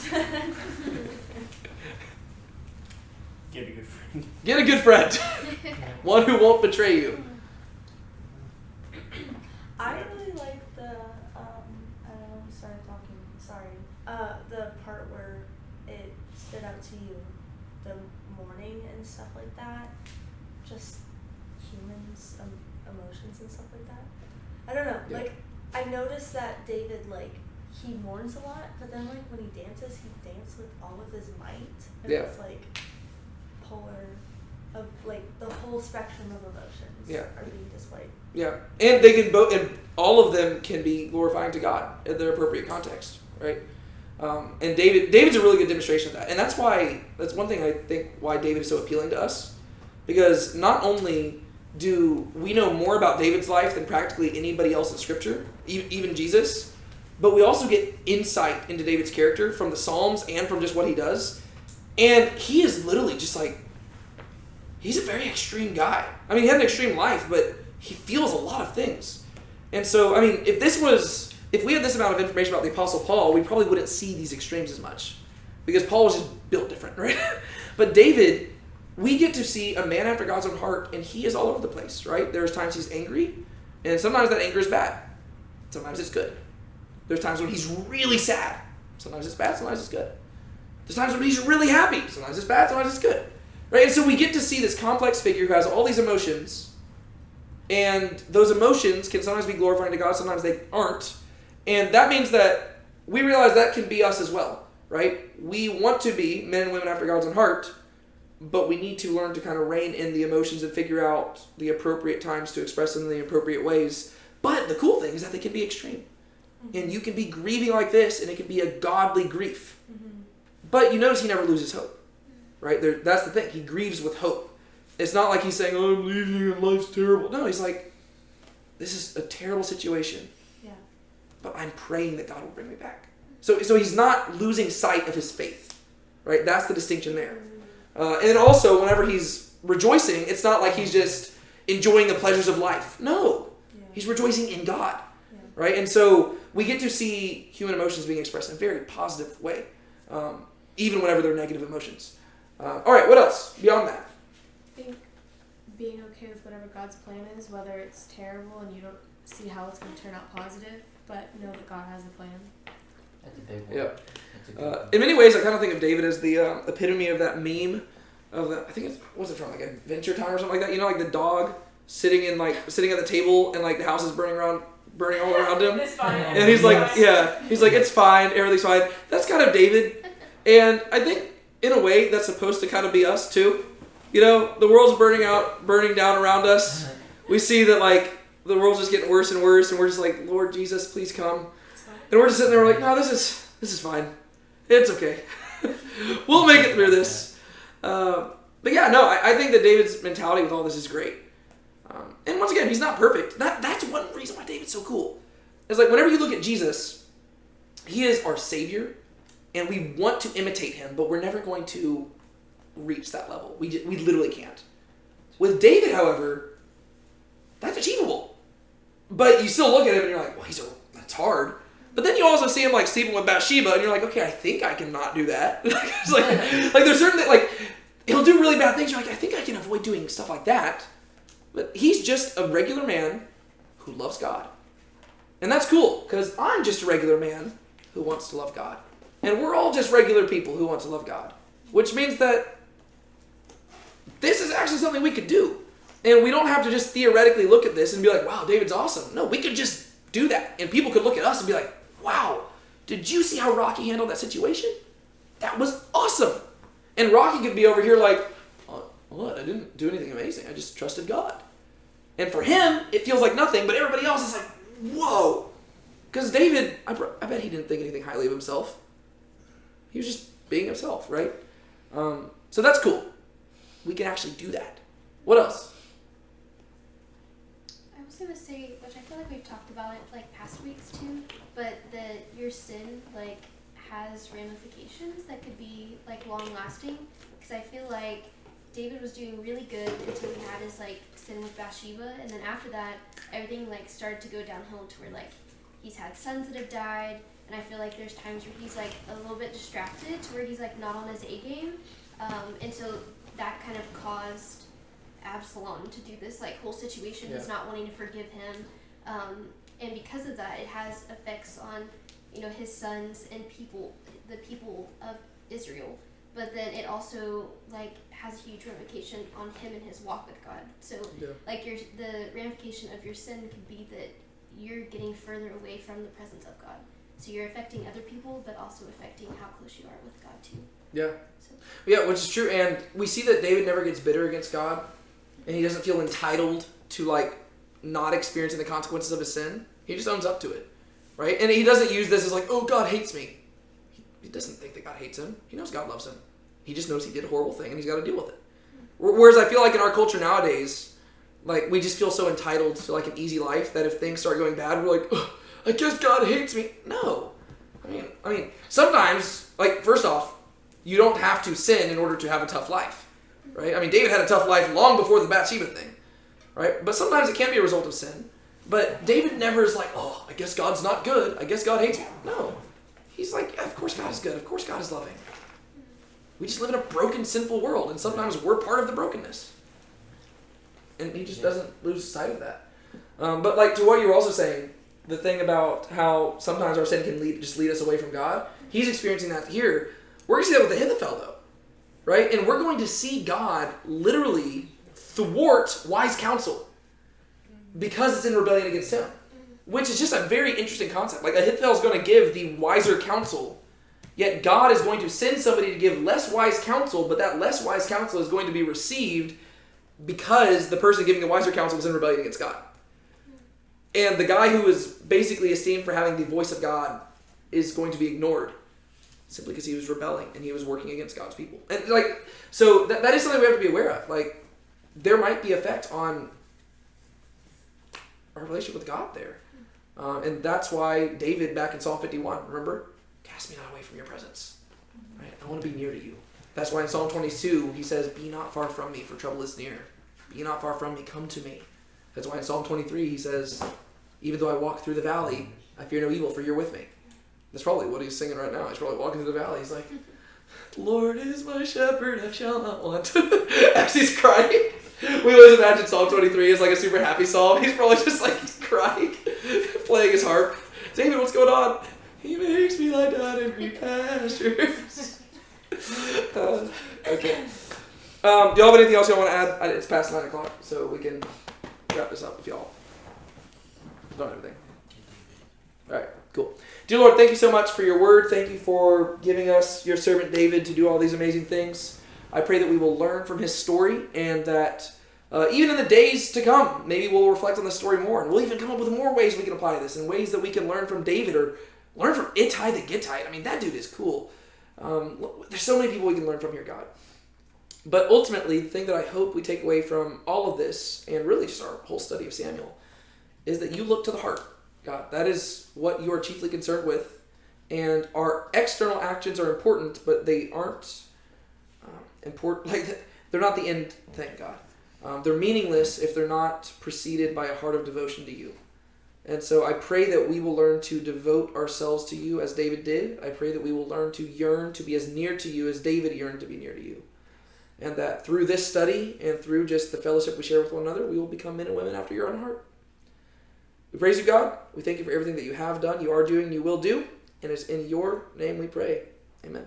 Get a good friend. Get a good friend. One who won't betray you. I really like the, I don't know, sorry stood out to you? The mourning and stuff like that? Just humans, emotions and stuff like that? I don't know. Yeah. Like, I noticed that David, like, he mourns a lot, but then, like, when he dances with all of his might. And Yeah. it's, like, polar of, like, the whole spectrum of emotions are being displayed. Yeah, and they can both, and all of them can be glorifying to God in their appropriate context, right? And David's a really good demonstration of that, and that's one thing I think why David is so appealing to us, because not only do we know more about David's life than practically anybody else in Scripture, even Jesus, but we also get insight into David's character from the Psalms and from just what he does, and he is literally just like, he's a very extreme guy. I mean, he had an extreme life, but he feels a lot of things. And so, I mean, if we had this amount of information about the Apostle Paul, we probably wouldn't see these extremes as much. Because Paul was just built different, right? But David, we get to see a man after God's own heart, and he is all over the place, right? There's times he's angry, and sometimes that anger is bad. Sometimes it's good. There's times when he's really sad. Sometimes it's bad, sometimes it's good. There's times when he's really happy. Sometimes it's bad, sometimes it's good. Right? And so we get to see this complex figure who has all these emotions, and those emotions can sometimes be glorifying to God, sometimes they aren't. And that means that we realize that can be us as well, right? We want to be men and women after God's own heart, but we need to learn to kind of rein in the emotions and figure out the appropriate times to express them in the appropriate ways. But the cool thing is that they can be extreme. Mm-hmm. And you can be grieving like this, and it can be a godly grief. Mm-hmm. But you notice he never loses hope, right? That's the thing. He grieves with hope. It's not like he's saying, oh, I'm leaving and life's terrible. No, he's like, this is a terrible situation. Yeah. But I'm praying that God will bring me back. So he's not losing sight of his faith, right? That's the distinction there. And also, whenever he's rejoicing, it's not like he's just enjoying the pleasures of life. No. Yeah. He's rejoicing in God, right? And so we get to see human emotions being expressed in a very positive way, even whenever they're negative emotions. All right, what else beyond that? I think being okay with whatever God's plan is, whether it's terrible and you don't see how it's going to turn out positive, but know that God has a plan. That's a big one. Yeah. That's a good one. In many ways, I kind of think of David as the epitome of that meme of the, I think it's, what's it from, like Adventure Time or something like that? You know, like the dog sitting at the table and like the house is burning all around him. It's fine. And he's like, he's like, it's fine, everything's fine. That's kind of David. And I think in a way that's supposed to kind of be us too. You know, the world's burning down around us. We see that like the world's just getting worse and worse, and we're just like, Lord Jesus, please come. And we're just sitting there, we're like, no, this is fine. It's okay. We'll make it through this. But yeah, no, I think that David's mentality with all this is great. And once again, he's not perfect. That's one reason why David's so cool. It's like whenever you look at Jesus, he is our Savior, and we want to imitate him, but we're never going to reach that level. We literally can't. With David, however, that's achievable. But you still look at him and you're like, well, that's hard. But then you also see him like sleeping with Bathsheba, and you're like, okay, I think I can not do that. It's like there's certain like he'll do really bad things. You're like, I think I can avoid doing stuff like that. But he's just a regular man who loves God, and that's cool because I'm just a regular man who wants to love God, and we're all just regular people who want to love God, which means that this is actually something we could do. And we don't have to just theoretically look at this and be like, wow, David's awesome. No, we could just do that. And people could look at us and be like, wow, did you see how Rocky handled that situation? That was awesome. And Rocky could be over here like, what? I didn't do anything amazing. I just trusted God. And for him, it feels like nothing, but everybody else is like, whoa. Because David, I bet he didn't think anything highly of himself. He was just being himself, right? So that's cool. We can actually do that. What else? I was gonna say, which I feel like we've talked about it like past weeks too, but that your sin like has ramifications that could be like long lasting. Because I feel like David was doing really good until he had his like sin with Bathsheba, and then after that, everything like started to go downhill to where like he's had sons that have died, and I feel like there's times where he's like a little bit distracted to where he's like not on his A game, and so that kind of caused Absalom to do this like whole situation. He's not wanting to forgive him, and because of that, it has effects on his sons and the people of Israel. but then it also like has a huge ramification on him and his walk with God. So like the ramification of your sin could be that you're getting further away from the presence of God. So you're affecting other people, but also affecting how close you are with God too. Yeah. So. Yeah, which is true. And we see that David never gets bitter against God, and he doesn't feel entitled to like not experiencing the consequences of his sin. He just owns up to it, right? And he doesn't use this as like, oh, God hates me. He doesn't think that God hates him. He knows God loves him. He just knows he did a horrible thing, and he's got to deal with it. Whereas I feel like in our culture nowadays, like we just feel so entitled to like an easy life that if things start going bad, we're like, oh, I guess God hates me. No. I mean, sometimes, like, first off, you don't have to sin in order to have a tough life, right? I mean, David had a tough life long before the Bathsheba thing, right? But sometimes it can be a result of sin. But David never is like, oh, I guess God's not good. I guess God hates me. No. He's like, yeah, of course God is good. Of course God is loving. We just live in a broken, sinful world, and sometimes we're part of the brokenness. And he just doesn't lose sight of that. But like to what you were also saying, the thing about how sometimes our sin can lead us away from God, he's experiencing that here. We're going to see that with Ahithophel, though, right? And we're going to see God literally thwart wise counsel because it's in rebellion against him, which is just a very interesting concept. Like Ahithophel is going to give the wiser counsel, yet God is going to send somebody to give less wise counsel, but that less wise counsel is going to be received because the person giving the wiser counsel was in rebellion against God. And the guy who is basically esteemed for having the voice of God is going to be ignored simply because he was rebelling and he was working against God's people. And like, so that is something we have to be aware of. Like, there might be effect on our relationship with God there. And that's why David, back in Psalm 51, remember? Cast me not away from your presence. Right? I want to be near to you. That's why in Psalm 22, he says, be not far from me, for trouble is near. Be not far from me, come to me. That's why in Psalm 23, he says, even though I walk through the valley, I fear no evil, for you're with me. That's probably what he's singing right now. He's probably walking through the valley. He's like, Lord is my shepherd, I shall not want. As he's crying. We always imagine Psalm 23 as like a super happy psalm. He's probably just like crying, playing his harp. David, what's going on? He makes me lie down in green pastures. Okay. Do y'all have anything else y'all want to add? It's past 9 o'clock, so we can wrap this up if y'all don't have anything. All right, cool. Dear Lord, thank you so much for your word. Thank you for giving us your servant David to do all these amazing things. I pray that we will learn from his story and that even in the days to come, maybe we'll reflect on the story more and we'll even come up with more ways we can apply this and ways that we can learn from David or learn from Ittai the Gittite. I mean, that dude is cool. There's so many people we can learn from here, God. But ultimately, the thing that I hope we take away from all of this, and really just our whole study of Samuel, is that you look to the heart, God. That is what you are chiefly concerned with. And our external actions are important, but they aren't important. Like, they're not the end thing, God. They're meaningless if they're not preceded by a heart of devotion to you. And so I pray that we will learn to devote ourselves to you as David did. I pray that we will learn to yearn to be as near to you as David yearned to be near to you. And that through this study and through just the fellowship we share with one another, we will become men and women after your own heart. We praise you, God. We thank you for everything that you have done, you are doing, you will do. And it's in your name we pray. Amen.